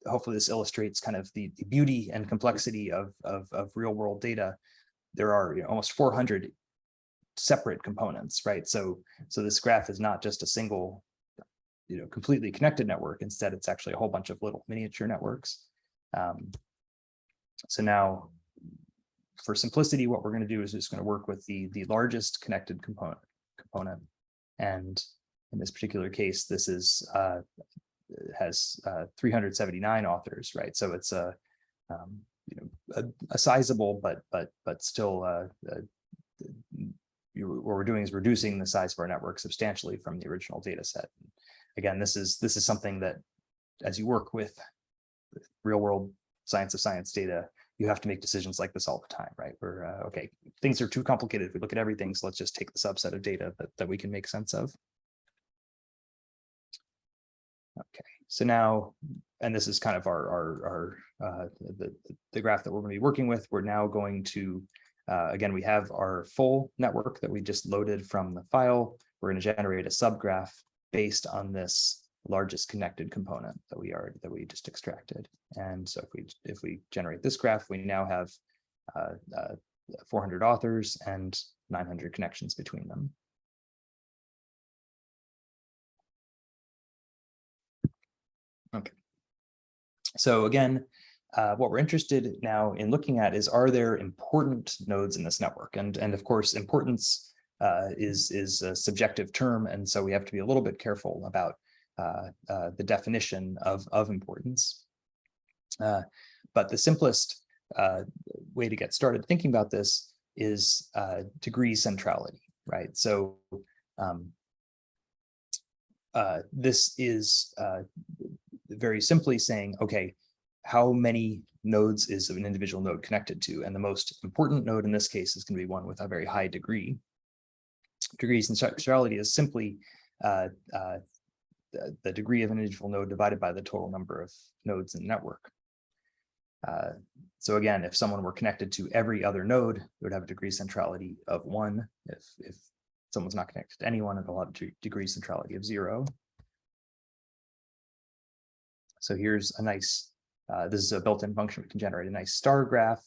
hopefully this illustrates kind of the beauty and complexity of real world data. There are almost 400 separate components, right? So this graph is not just a single, completely connected network. Instead, it's actually a whole bunch of little miniature networks. So now, for simplicity, what we're going to do is just going to work with the largest connected component. And in this particular case, this is has 379 authors, right? So it's a sizable, but still what we're doing is reducing the size of our network substantially from the original data set. Again, this is something that, as you work with real world science of science data, you have to make decisions like this all the time, right? Where okay, things are too complicated if we look at everything, so let's just take the subset of data that we can make sense of. Okay, so now, and this is kind of the graph that we're going to be working with. We're now going to again, we have our full network that we just loaded from the file. We're going to generate a subgraph based on this largest connected component that we just extracted. And so if we generate this graph, we now have 400 authors and 900 connections between them. Okay. So again, what we're interested now in looking at is, are there important nodes in this network? And of course, importance is a subjective term, and so we have to be a little bit careful about the definition of importance. But the simplest way to get started thinking about this is degree centrality, right? So this is very simply saying, okay, how many nodes is an individual node connected to? And the most important node in this case is going to be one with a very high degree. Degree centrality is simply the degree of an individual node divided by the total number of nodes in the network. So again, if someone were connected to every other node, it would have a degree centrality of 1. If someone's not connected to anyone, it'll have a degree centrality of 0. So here's a nice, this is a built-in function. We can generate a nice star graph.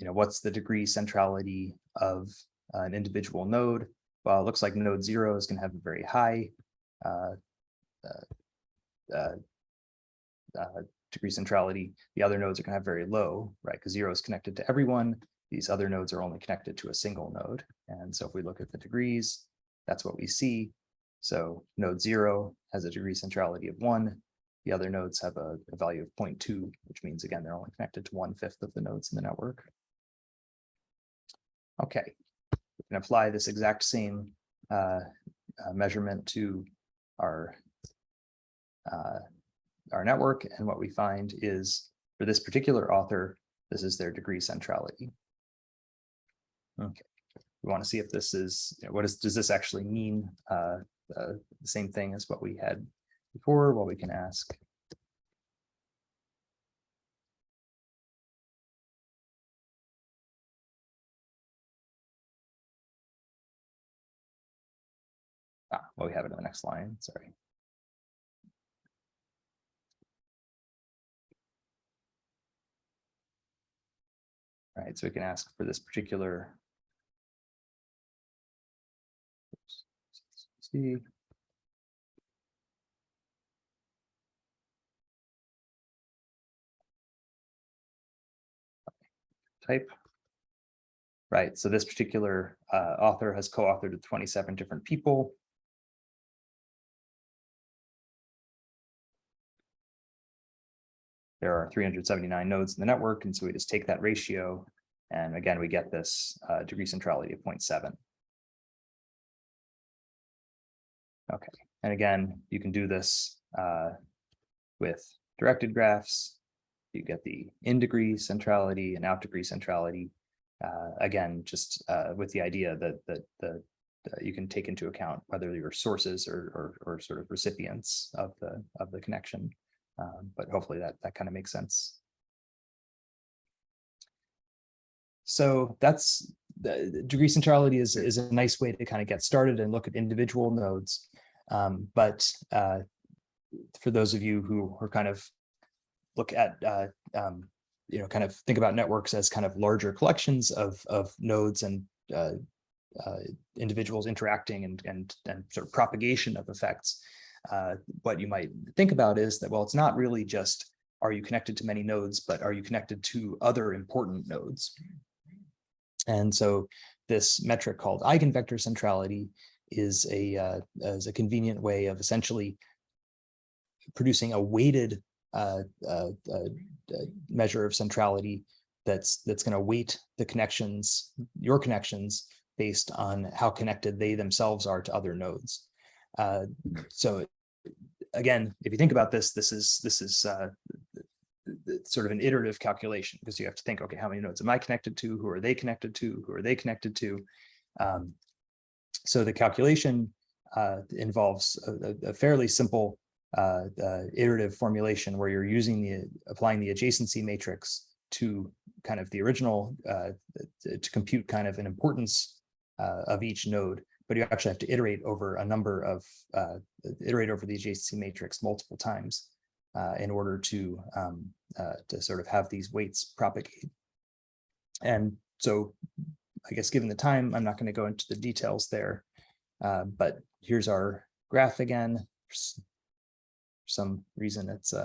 What's the degree centrality of an individual node? Well, it looks like node 0 is going to have a very high degree centrality. The other nodes are going to have very low, right? Because 0 is connected to everyone. These other nodes are only connected to a single node. And so if we look at the degrees, that's what we see. So node 0 has a degree centrality of 1. The other nodes have a value of 0.2, which means, again, they're only connected to 1/5 of the nodes in the network. Okay, we can apply this exact same measurement to our network. And what we find is, for this particular author, this is their degree centrality. Okay, we want to see if this is, does this actually mean the same thing as what we had before? Well, we can ask. Well, we have it in the next line, sorry. All right, so we can ask for this particular. See. Type. Right, so this particular author has co-authored with 27 different people. There are 379 nodes in the network, and so we just take that ratio, and again, we get this degree centrality of 0.7. Okay, and again, you can do this with directed graphs. You get the in degree centrality and out degree centrality. Again, just with the idea that you can take into account whether your sources or sort of recipients of the connection. But hopefully that kind of makes sense. So that's the degree centrality is a nice way to kind of get started and look at individual nodes. But for those of you who are kind of look at kind of think about networks as kind of larger collections of nodes and individuals interacting and sort of propagation of effects. What you might think about is that, well, it's not really just, are you connected to many nodes, but are you connected to other important nodes? And so this metric called eigenvector centrality is a convenient way of essentially producing a weighted measure of centrality that's going to weight the connections, your connections, based on how connected they themselves are to other nodes. So again, if you think about this, this is sort of an iterative calculation, because you have to think, okay, how many nodes am I connected to? Who are they connected to? Who are they connected to? So the calculation involves a fairly simple iterative formulation where you're applying the adjacency matrix to kind of the original to compute kind of an importance of each node. But you actually have to iterate over iterate over the adjacency matrix multiple times in order to sort of have these weights propagate. And so I guess given the time, I'm not going to go into the details there, but here's our graph again. For some reason, it's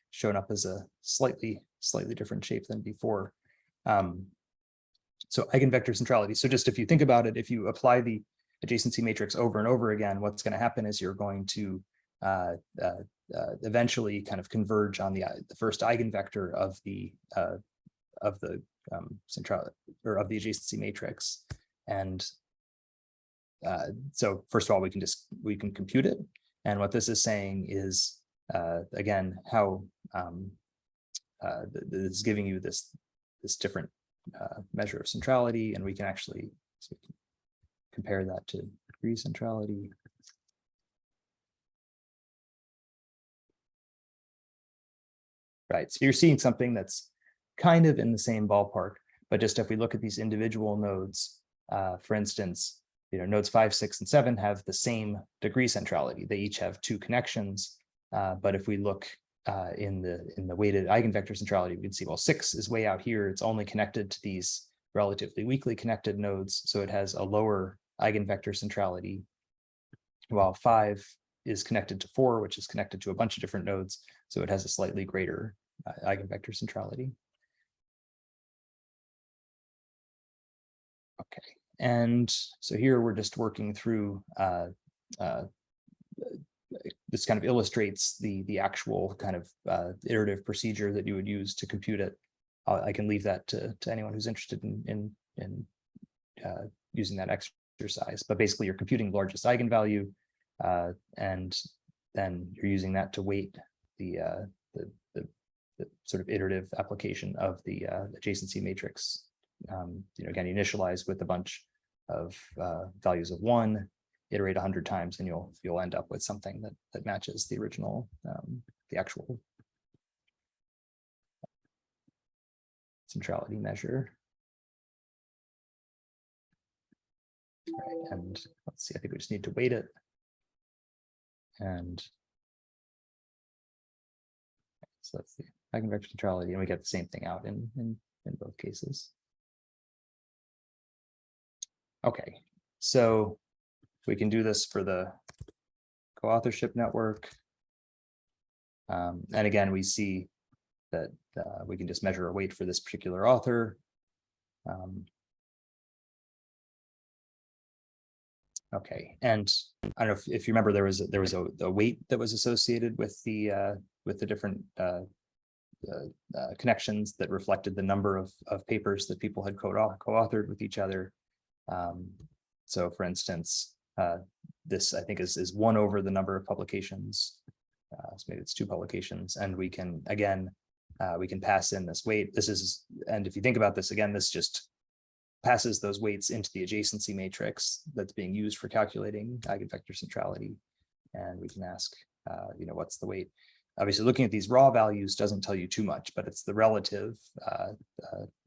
shown up as a slightly different shape than before. So eigenvector centrality. So just if you think about it, if you apply the adjacency matrix over and over again, what's going to happen is you're going to eventually kind of converge on the first eigenvector of the central or of the adjacency matrix. And so first of all, we can compute it. And what this is saying is again how this is giving you this different measure of centrality, and we can actually compare that to degree centrality. Right, so you're seeing something that's kind of in the same ballpark, but just if we look at these individual nodes, for instance, nodes 5, 6, and 7 have the same degree centrality. They each have 2 connections, but if we look in the weighted eigenvector centrality, we can see, well, 6 is way out here. It's only connected to these relatively weakly connected nodes, so it has a lower eigenvector centrality, while 5 is connected to 4, which is connected to a bunch of different nodes, so it has a slightly greater eigenvector centrality. Okay, and so here we're just working through this kind of illustrates the actual kind of iterative procedure that you would use to compute it. I can leave that to anyone who's interested in using that exercise. But basically, you're computing the largest eigenvalue, and then you're using that to weight the sort of iterative application of the adjacency matrix. Again, you initialize with a bunch of values of 1, iterate 100 times, and you'll end up with something that matches the original, the actual centrality measure. Right, and let's see, I think we just need to weight it. And so that's the eigenvector centrality, and we get the same thing out in both cases. Okay, so we can do this for the co-authorship network. And again, we see that we can just measure a weight for this particular author. Okay, and I don't know if you remember, there was a weight that was associated with the different connections that reflected the number of papers that people had co-authored with each other. So, for instance, this I think is 1 over the number of publications. So maybe it's 2 publications, and we can again we can pass in this weight. And if you think about this again, this just passes those weights into the adjacency matrix that's being used for calculating eigenvector centrality. And we can ask, what's the weight? Obviously, looking at these raw values doesn't tell you too much, but it's the relative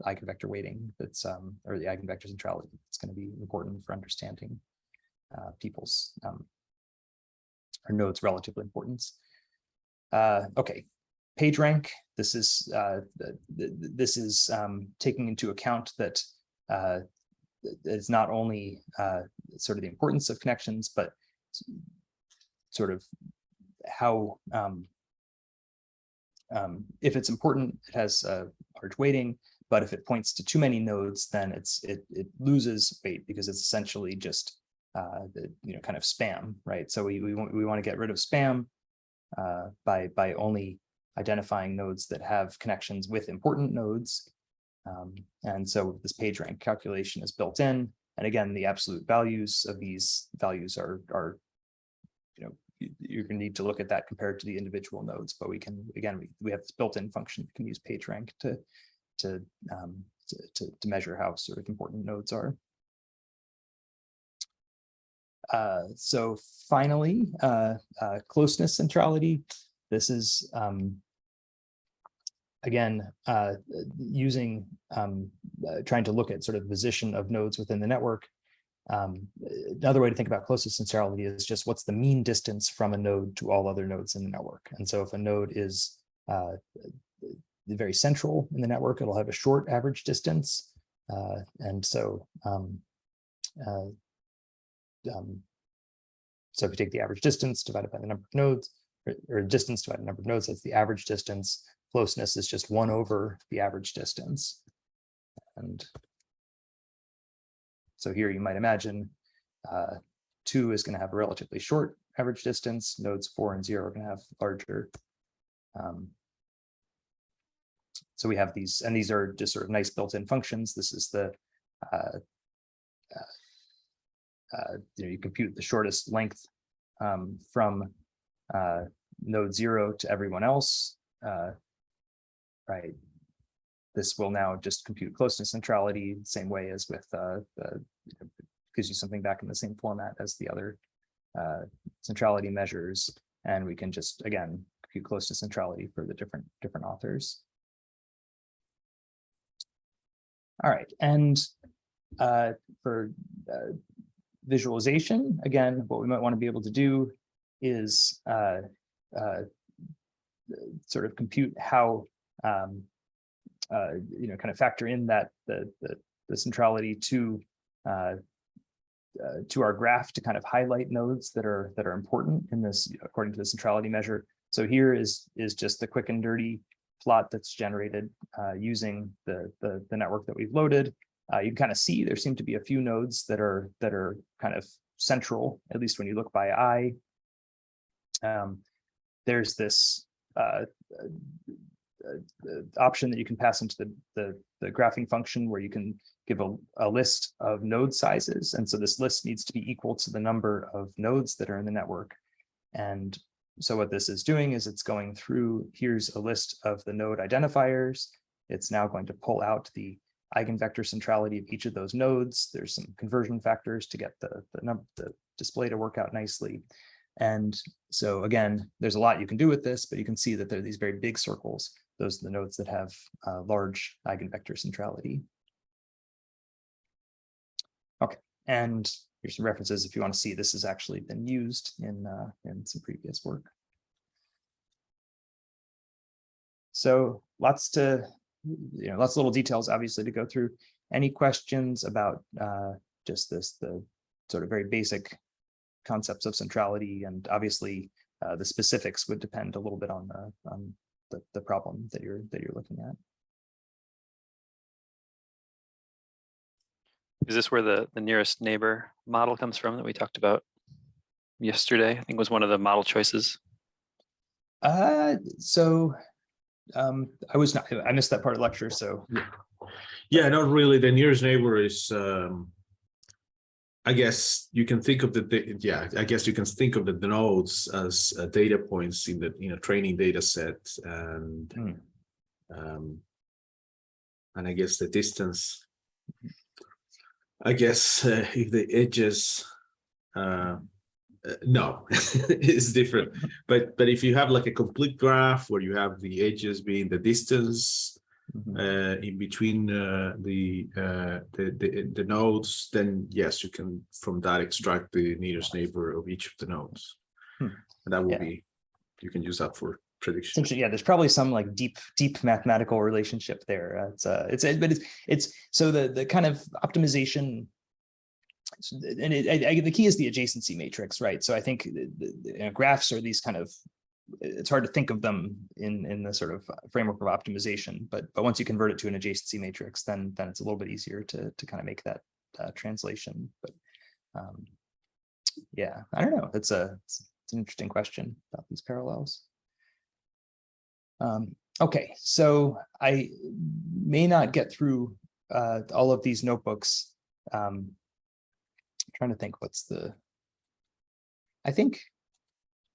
eigenvector weighting that's, or the eigenvector centrality that's going to be important for understanding people's or nodes' relative importance. Okay, PageRank. This is taking into account that it's not only sort of the importance of connections, but sort of how if it's important, it has a large weighting, but if it points to too many nodes, then it loses weight because it's essentially just kind of spam, right? So we want to get rid of spam by only identifying nodes that have connections with important nodes. And so this PageRank calculation is built in. And again, the absolute values of these values are you're going to need to look at that compared to the individual nodes. But we can, again, we have this built-in function. We can use PageRank to measure how sort of important nodes are. So finally, closeness centrality. This is again, using trying to look at sort of position of nodes within the network. Another way to think about closest centrality is just what's the mean distance from a node to all other nodes in the network. And so if a node is very central in the network, it'll have a short average distance. And so so if you take the average distance divided by the number of nodes, or distance divided by the number of nodes, that's the average distance. Closeness is just 1 over the average distance. And so here you might imagine 2 is going to have a relatively short average distance. Nodes 4 and 0 are going to have larger. So we have these, and these are just sort of nice built-in functions. This is the you compute the shortest length from node 0 to everyone else. Right. This will now just compute closeness centrality the same way as with gives you something back in the same format as the other centrality measures, and we can just again compute closeness centrality for the different authors. All right, and for visualization, again, what we might want to be able to do is sort of compute how kind of factor in that the centrality to our graph to kind of highlight nodes that are important in this according to the centrality measure. So here is just the quick and dirty plot that's generated using the network that we've loaded. You can kind of see there seem to be a few nodes that are kind of central, at least when you look by eye. There's this option that you can pass into the graphing function where you can give a list of node sizes. And so this list needs to be equal to the number of nodes that are in the network. And so what this is doing is it's going through, here's a list of the node identifiers. It's now going to pull out the eigenvector centrality of each of those nodes. There's some conversion factors to get the display to work out nicely. And so again, there's a lot you can do with this, but you can see that there are these very big circles. Those are the nodes that have large eigenvector centrality. Okay, and here's some references if you want to see this has actually been used in some previous work. So lots of little details, obviously, to go through. Any questions about just the sort of very basic concepts of centrality? And obviously, the specifics would depend a little bit on the problem that you're looking at. Is this where the nearest neighbor model comes from that we talked about yesterday? I think was one of the model choices. I missed that part of the lecture, so. Yeah, not really. The nearest neighbor is, I guess you can think of the nodes as data points in the training data set, and I guess the distance. I guess if the edges, no, it's different. But if you have like a complete graph where you have the edges being the distance in between the nodes, then yes, you can from that extract the nearest neighbor of each of the nodes, and that will be, you can use that for prediction. Yeah, there's probably some like deep mathematical relationship there. It's so the kind of optimization, and the key is the adjacency matrix, right? So I think graphs are these kind of, it's hard to think of them in the sort of framework of optimization, but once you convert it to an adjacency matrix, then it's a little bit easier to kind of make that translation. But yeah, I don't know. It's an interesting question about these parallels. Okay, so I may not get through all of these notebooks. I'm trying to think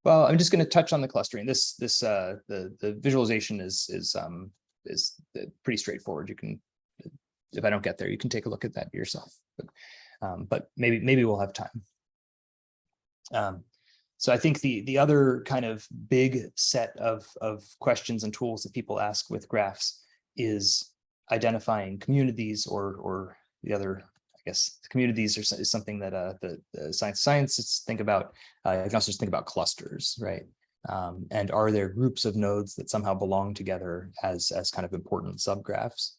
well, I'm just going to touch on the clustering. The visualization is pretty straightforward. You can, if I don't get there, you can take a look at that yourself. But maybe we'll have time. So I think the other kind of big set of questions and tools that people ask with graphs is identifying communities, or the other, I guess, communities is something that the scientists think about. You can also just think about clusters, right? And are there groups of nodes that somehow belong together as kind of important subgraphs?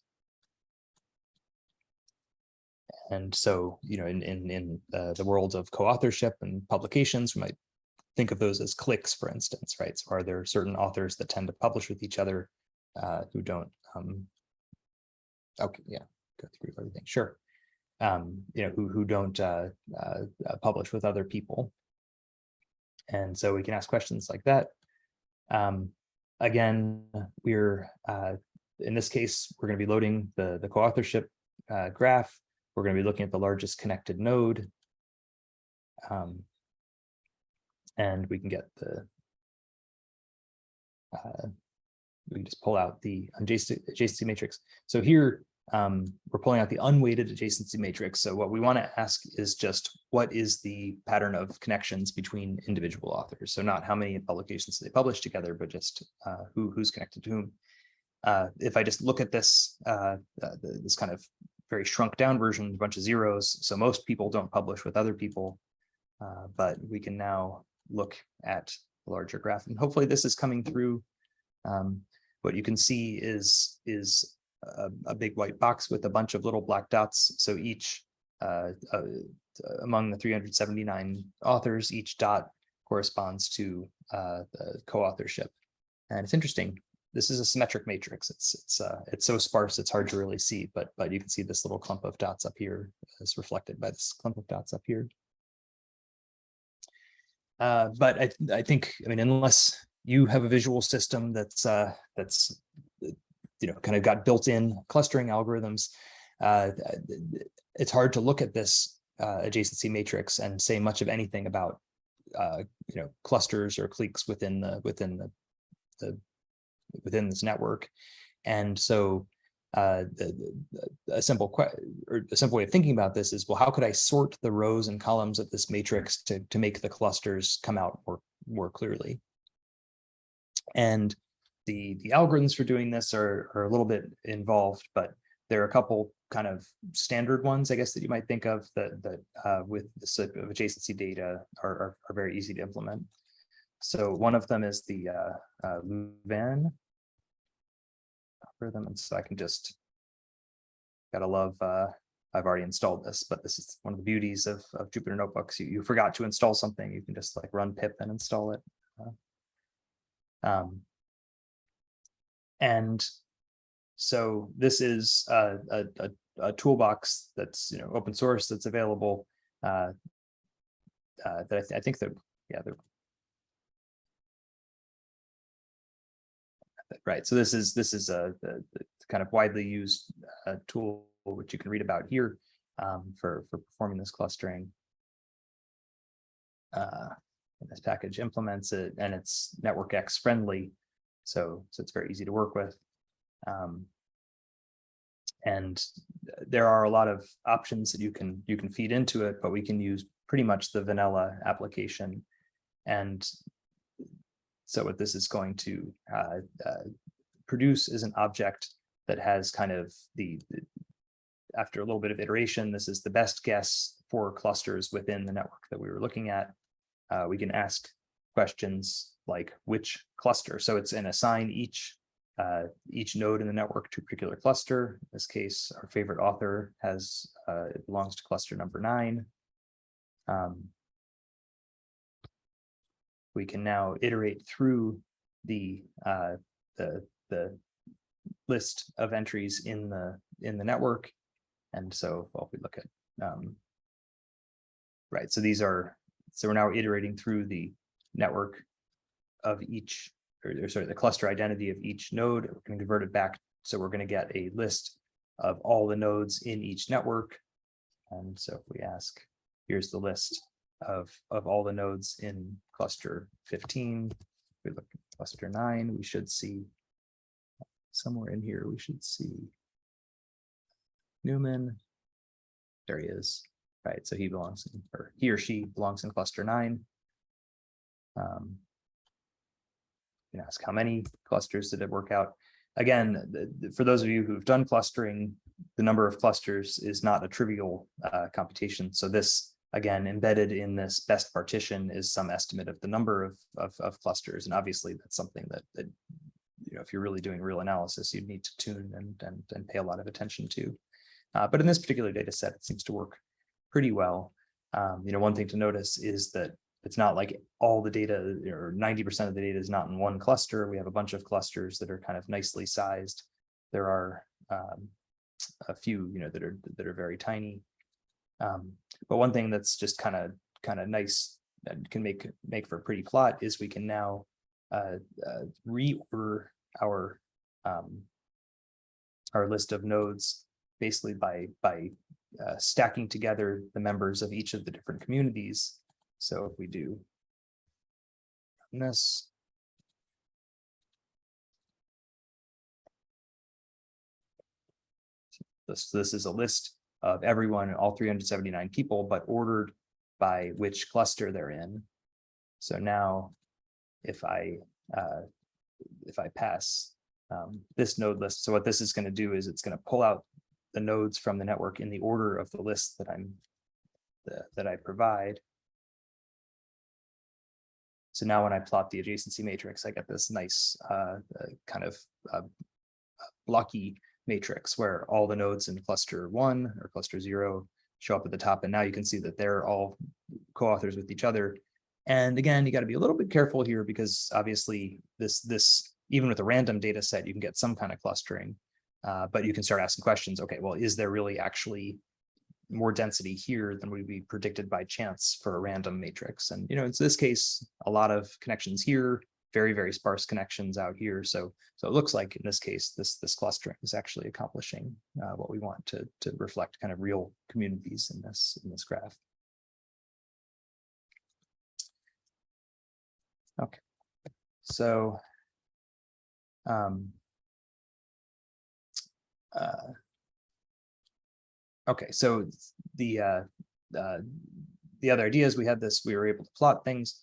And so, in the world of co-authorship and publications, we might think of those as cliques, for instance, right? So are there certain authors that tend to publish with each other who don't? Okay, yeah, go through everything. Sure. Who don't publish with other people. And so we can ask questions like that. Again, we're in this case, we're going to be loading the co-authorship graph. We're going to be looking at the largest connected node. And we can get we can just pull out the adjacency matrix. So here, we're pulling out the unweighted adjacency matrix. So what we want to ask is just what is the pattern of connections between individual authors? So not how many publications they publish together, but just who's connected to whom. If I just look at this, this kind of very shrunk down version, a bunch of zeros. So most people don't publish with other people, but we can now look at a larger graph, and hopefully this is coming through What you can see is a big white box with a bunch of little black dots. So each among the 379 authors, each dot corresponds to the co-authorship. And it's interesting. This is a symmetric matrix. It's so sparse it's hard to really see, but you can see this little clump of dots up here is reflected by this clump of dots up here. But I think, I mean, unless you have a visual system that's kind of got built-in clustering algorithms, it's hard to look at this adjacency matrix and say much of anything about clusters or cliques within this network. And so a simple way of thinking about this is, well, how could I sort the rows and columns of this matrix to make the clusters come out more clearly? And the algorithms for doing this are a little bit involved, but there are a couple kind of standard ones, I guess, that you might think of that with this type of adjacency data are very easy to implement. So one of them is the Louvain algorithm, and so I can just, gotta love, I've already installed this, but this is one of the beauties of Jupyter Notebooks. You forgot to install something, you can just like run pip and install it. And so this is a toolbox that's open source that's available. That I think that right. So this is a kind of widely used tool which you can read about here for performing this clustering. This package implements it, and it's NetworkX friendly, so it's very easy to work with. And there are a lot of options that you can feed into it, but we can use pretty much the vanilla application. And so what this is going to produce is an object that has kind of after a little bit of iteration, this is the best guess for clusters within the network that we were looking at. We can ask questions like which cluster. So it's an assign each node in the network to a particular cluster. In this case, our favorite author has it belongs to cluster number 9. We can now iterate through the list of entries in the network. And so, well, if we look at right, so we're now iterating through the network of each, or sorry, the cluster identity of each node. We're going to convert it back, so we're going to get a list of all the nodes in each network. And so if we ask, here's the list of all the nodes in cluster 15. If we look at cluster 9, we should see somewhere in here, we should see Newman. There he is. Right, so he belongs in, or he or she belongs in cluster 9. You can ask how many clusters did it work out. Again, for those of you who've done clustering, the number of clusters is not a trivial computation. So this, again, embedded in this best partition is some estimate of the number of clusters. And obviously that's something that if you're really doing real analysis, you'd need to tune and pay a lot of attention to. But in this particular data set, it seems to work pretty well. One thing to notice is that it's not like all the data, or 90% of the data is not in one cluster. We have a bunch of clusters that are kind of nicely sized. There are a few, that are very tiny. But one thing that's just kind of nice and can make for a pretty plot is we can now reorder our list of nodes basically by stacking together the members of each of the different communities. So if we do this, this is a list of everyone, all 379 people, but ordered by which cluster they're in. So now if I pass this node list, so what this is going to do is it's going to pull out the nodes from the network in the order of the list that I provide. So now when I plot the adjacency matrix, I get this nice kind of blocky matrix where all the nodes in cluster 1 or cluster 0 show up at the top. And now you can see that they're all co-authors with each other. And again, you got to be a little bit careful here because obviously this even with a random data set, you can get some kind of clustering, but you can start asking questions. Okay, well, is there really actually more density here than would be predicted by chance for a random matrix? And in this case, a lot of connections here, very, very sparse connections out here. So it looks like in this case, this clustering is actually accomplishing what we want to reflect kind of real communities in this graph. Okay, so okay, so the other idea is we were able to plot things,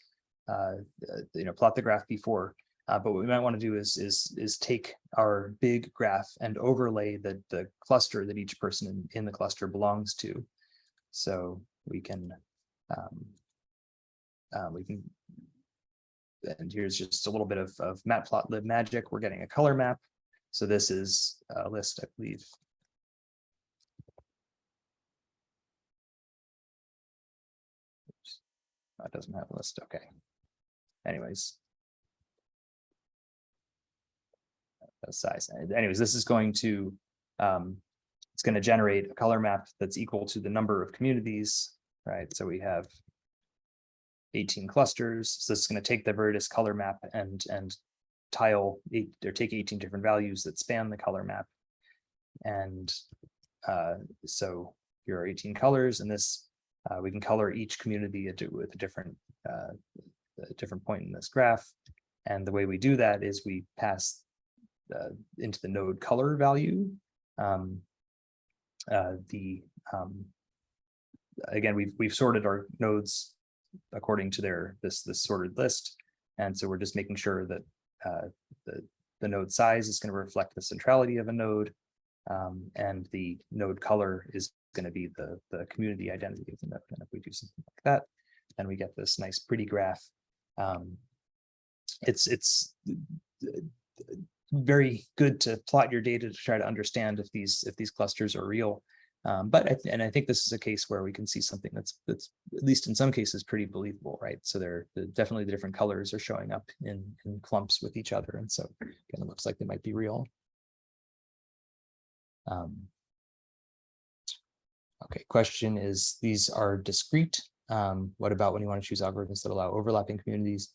plot the graph before, but what we might want to do is take our big graph and overlay the cluster that each person in the cluster belongs to. So we can, and here's just a little bit of matplotlib magic. We're getting a color map. So this is a list, I believe. Oops. That doesn't have a list. Okay. Anyways. Size. Anyways, this is going to, it's going to generate a color map that's equal to the number of communities, right? So we have 18 clusters. So this is going to take the Viridis color map and take 18 different values that span the color map. And so here are 18 colors, and this we can color each community with a different point in this graph. And the way we do that is we pass into the node color value. Again, we've sorted our nodes according to this sorted list, and so we're just making sure that the node size is going to reflect the centrality of a node, and the node color is going to be the community identity of the node. And if we do something like that, then we get this nice pretty graph. It's very good to plot your data to try to understand if these clusters are real. But I think this is a case where we can see something that's at least in some cases pretty believable, right? So definitely the different colors are showing up in clumps with each other, and so again, it looks like they might be real. Okay, question is, these are discrete. What about when you want to choose algorithms that allow overlapping communities?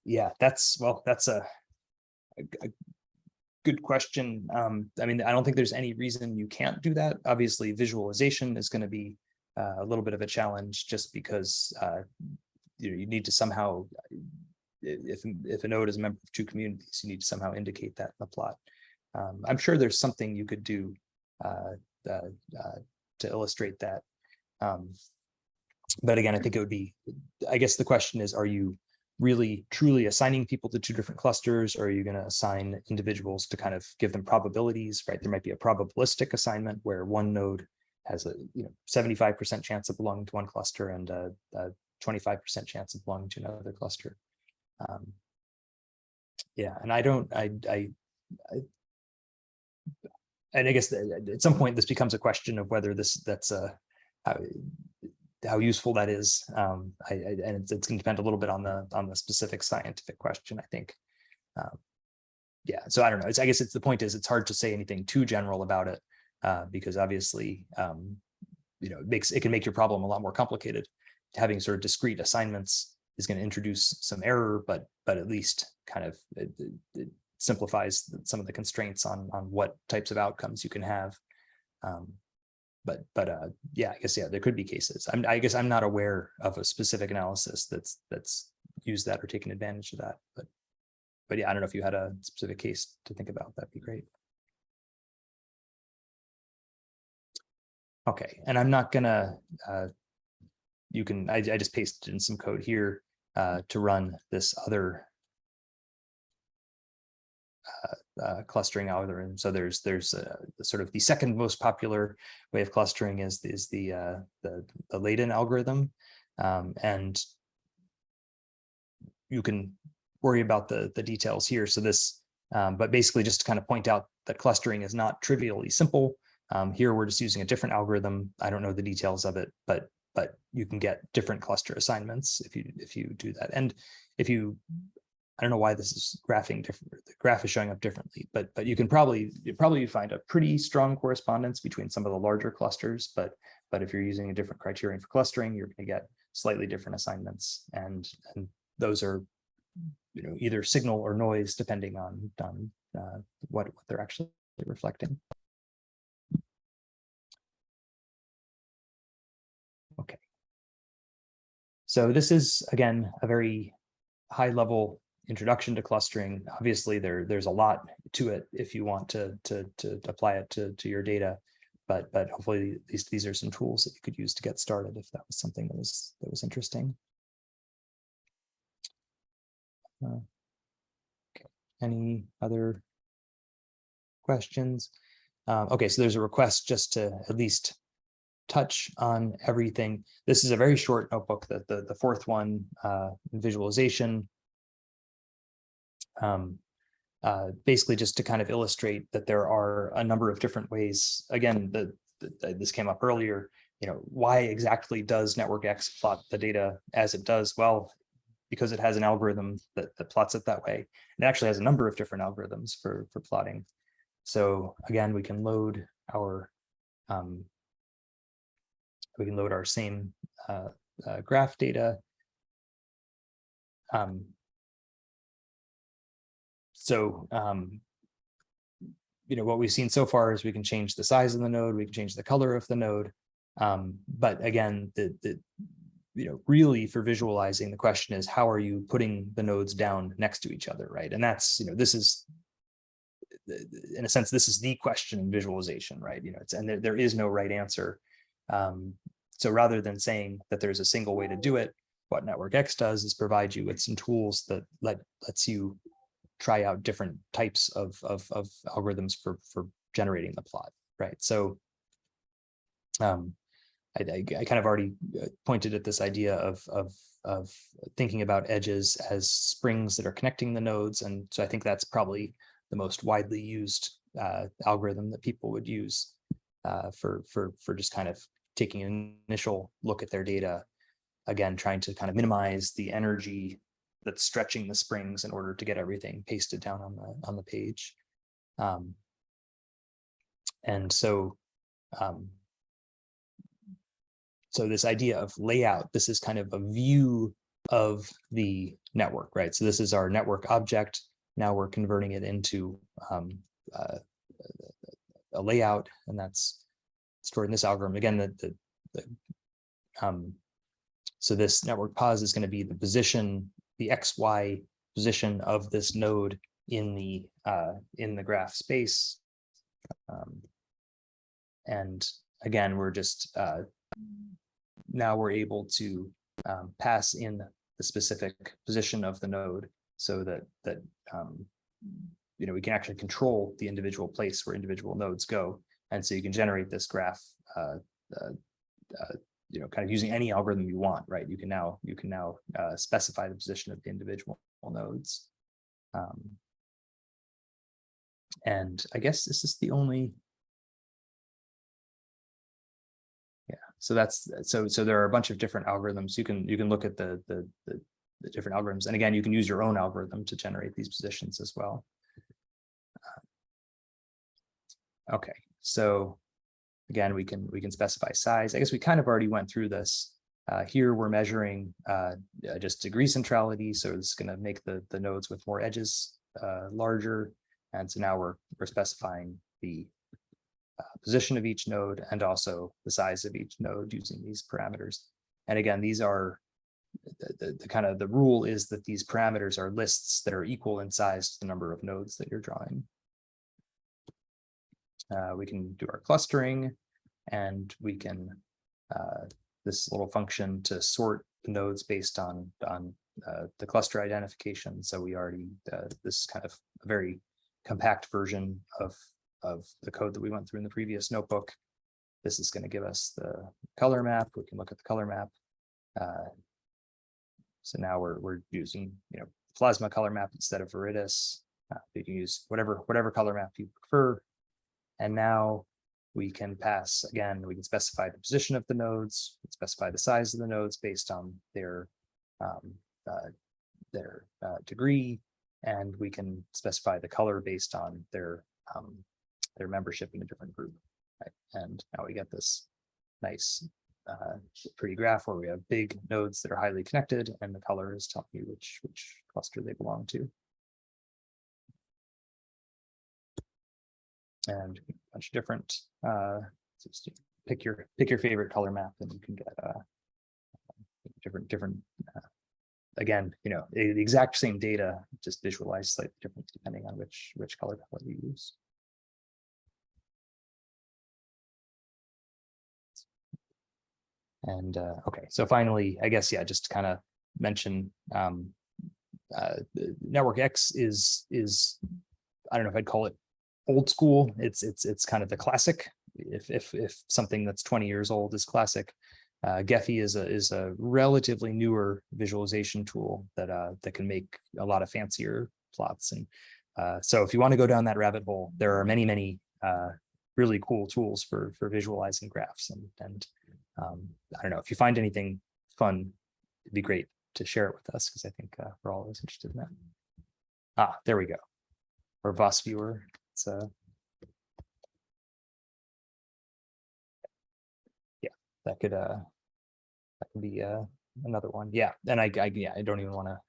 Yeah, that's a good question. I mean, I don't think there's any reason you can't do that. Obviously, visualization is going to be a little bit of a challenge, just because you need to somehow, if a node is a member of two communities, you need to somehow indicate that in the plot. I'm sure there's something you could do to illustrate that. But again, I think it would be, I guess the question is, are you really truly assigning people to two different clusters, or are you going to assign individuals to kind of give them probabilities, right? There might be a probabilistic assignment where one node has a 75% chance of belonging to one cluster and a 25% chance of belonging to another cluster. Yeah, and and I guess at some point this becomes a question of whether that's how useful that is, and it's going to depend a little bit on the specific scientific question, I think. Yeah, so I don't know. I guess the point is it's hard to say anything too general about it, because obviously, it can make your problem a lot more complicated. Having sort of discrete assignments is going to introduce some error, but at least kind of it simplifies some of the constraints on what types of outcomes you can have. But yeah, I guess, yeah, there could be cases. I guess I'm not aware of a specific analysis that's used that or taken advantage of that. But yeah, I don't know if you had a specific case to think about. That'd be great. Okay, and I'm not gonna. I just pasted in some code here to run this other clustering algorithm. So there's sort of the second most popular way of clustering is the Leiden algorithm, and you can worry about the details here. So this, but basically just to kind of point out that clustering is not trivially simple. Here we're just using a different algorithm. I don't know the details of it, but you can get different cluster assignments if you do that. And if you, I don't know why this is graphing different, the graph is showing up differently, but you can probably find a pretty strong correspondence between some of the larger clusters, but if you're using a different criterion for clustering, you're going to get slightly different assignments, and those are, you know, either signal or noise depending on what they're actually reflecting. Okay. So this is, again, a very high level introduction to clustering. Obviously, there's a lot to it if you want to apply it to your data, but hopefully these are some tools that you could use to get started if that was something that was interesting. Okay. Any other questions? Okay, so there's a request just to at least touch on everything. This is a very short notebook, that the fourth one, visualization. Basically just to kind of illustrate that there are a number of different ways. Again, this came up earlier, you know, why exactly does NetworkX plot the data as it does? Well, because it has an algorithm that plots it that way. It actually has a number of different algorithms for plotting. So again, we can load our same graph data. You know, what we've seen so far is we can change the size of the node, we can change the color of the node. But again, you know, really for visualizing, the question is, how are you putting the nodes down next to each other, right? And that's, you know, this is, in a sense, this is the question in visualization, right? You know, and there is no right answer. So rather than saying that there's a single way to do it, what NetworkX does is provide you with some tools that lets you try out different types of algorithms for generating the plot, right? So I kind of already pointed at this idea of thinking about edges as springs that are connecting the nodes, and so I think that's probably the most widely used algorithm that people would use for just kind of taking an initial look at their data. Again, trying to kind of minimize the energy that's stretching the springs in order to get everything pasted down on the page. And so so this idea of layout, this is kind of a view of the network, right? So this is our network object. Now we're converting it into a layout, and that's stored in this algorithm. Again, so this network pos is going to be the position, the XY position of this node in the graph space. And again, we're just now we're able to pass in the specific position of the node, so that you know, we can actually control the individual place where individual nodes go, and so you can generate this graph you know, kind of using any algorithm you want, right? You can now specify the position of the individual nodes. And I guess this is the only. Yeah, so that's so there are a bunch of different algorithms. You can look at the different algorithms, and again, you can use your own algorithm to generate these positions as well. Okay, so again, we can specify size. I guess we kind of already went through this. Here we're measuring just degree centrality, so it's going to make the nodes with more edges larger, and so now we're specifying the position of each node and also the size of each node using these parameters. And again, these are the kind of the rule is that these parameters are lists that are equal in size to the number of nodes that you're drawing. We can do our clustering, and we can this little function to sort the nodes based on the cluster identification. So we already this is kind of a very compact version of the code that we went through in the previous notebook. This is going to give us the color map. We can look at the color map. So now we're using, plasma color map instead of Viridis. You can use whatever color map you prefer. And now we can pass, again, we can specify the position of the nodes, specify the size of the nodes based on their degree, and we can specify the color based on their membership in a different group. Right? And now we get this nice, pretty graph where we have big nodes that are highly connected, and the color is telling you which cluster they belong to. And a bunch of different, just pick your favorite color map, and you can get different. Again, the exact same data, just visualized slightly different depending on which color palette you use. And okay, so finally, I guess, yeah, just to kind of mention, Network X is I don't know if I'd call it old school. It's kind of the classic. If something that's 20 years old is classic, Gephi is a relatively newer visualization tool that can make a lot of fancier plots. And so if you want to go down that rabbit hole, there are many really cool tools for visualizing graphs. And I don't know, if you find anything fun, it'd be great to share it with us, because I think we're always interested in that. There we go. Or VOS viewer. It's yeah, that could be another one. Yeah, and I don't even want to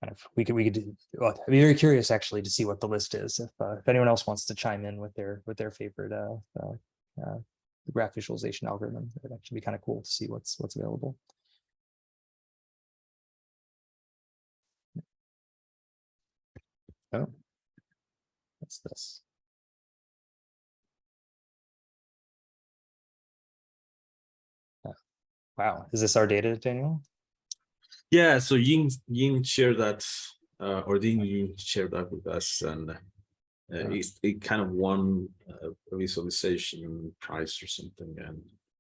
kind of, we could do, well, I'd be very curious actually to see what the list is, if anyone else wants to chime in with their favorite graph visualization algorithm. It'd actually be kind of cool to see what's available. Oh, what's this? Wow, is this our data, Daniel? Yeah, so Ying shared that, or didn't you share that with us, and it kind of won a visualization prize or something.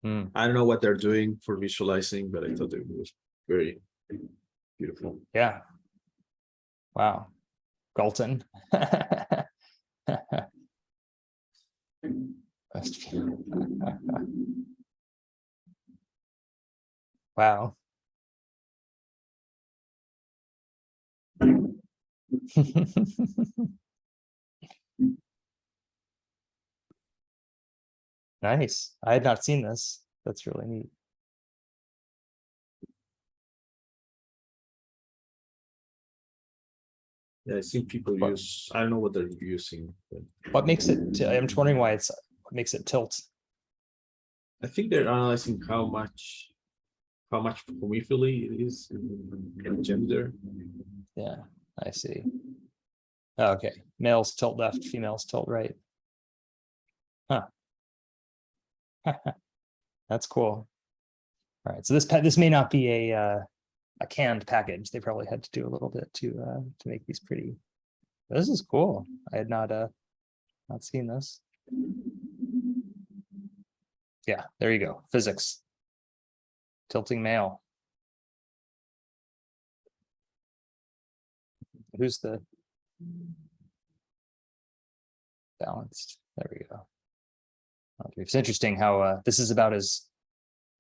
And I don't know what they're doing for visualizing, but I thought it was very beautiful. Yeah. Wow. Galton. Wow. Nice. I had not seen this. That's really neat. Yeah, I think people use, I don't know what they're using, but What makes it, I'm just wondering why what makes it tilt? I think they're analyzing how much homophily it is in gender. Yeah, I see. Okay, males tilt left, females tilt right. Huh. That's cool. All right, so this may not be a canned package. They probably had to do a little bit to make these pretty. This is cool. I had not seen this. Yeah, there you go. Physics. Tilting male. Who's the balanced? There we go. Okay, it's interesting how this is about as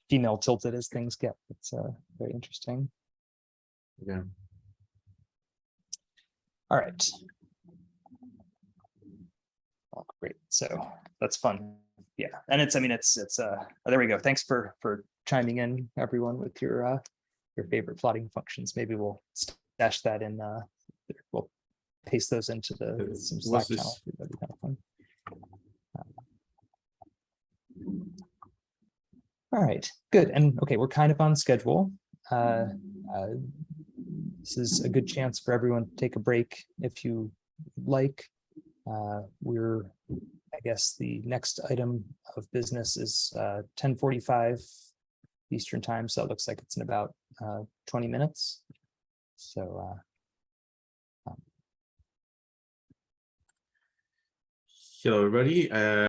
female tilted as things get. It's very interesting. Yeah. All right. Oh, great. So that's fun. Yeah, and it's, I mean, it's there we go. Thanks for chiming in, everyone, with your favorite plotting functions. Maybe we'll stash that in. We'll paste those into some Slack channel. That'd be kind of fun. All right, good. And okay, we're kind of on schedule. This is a good chance for everyone to take a break if you like. We're, I guess the next item of business is 10:45 Eastern time. So it looks like it's in about 20 minutes. So Hello, everybody.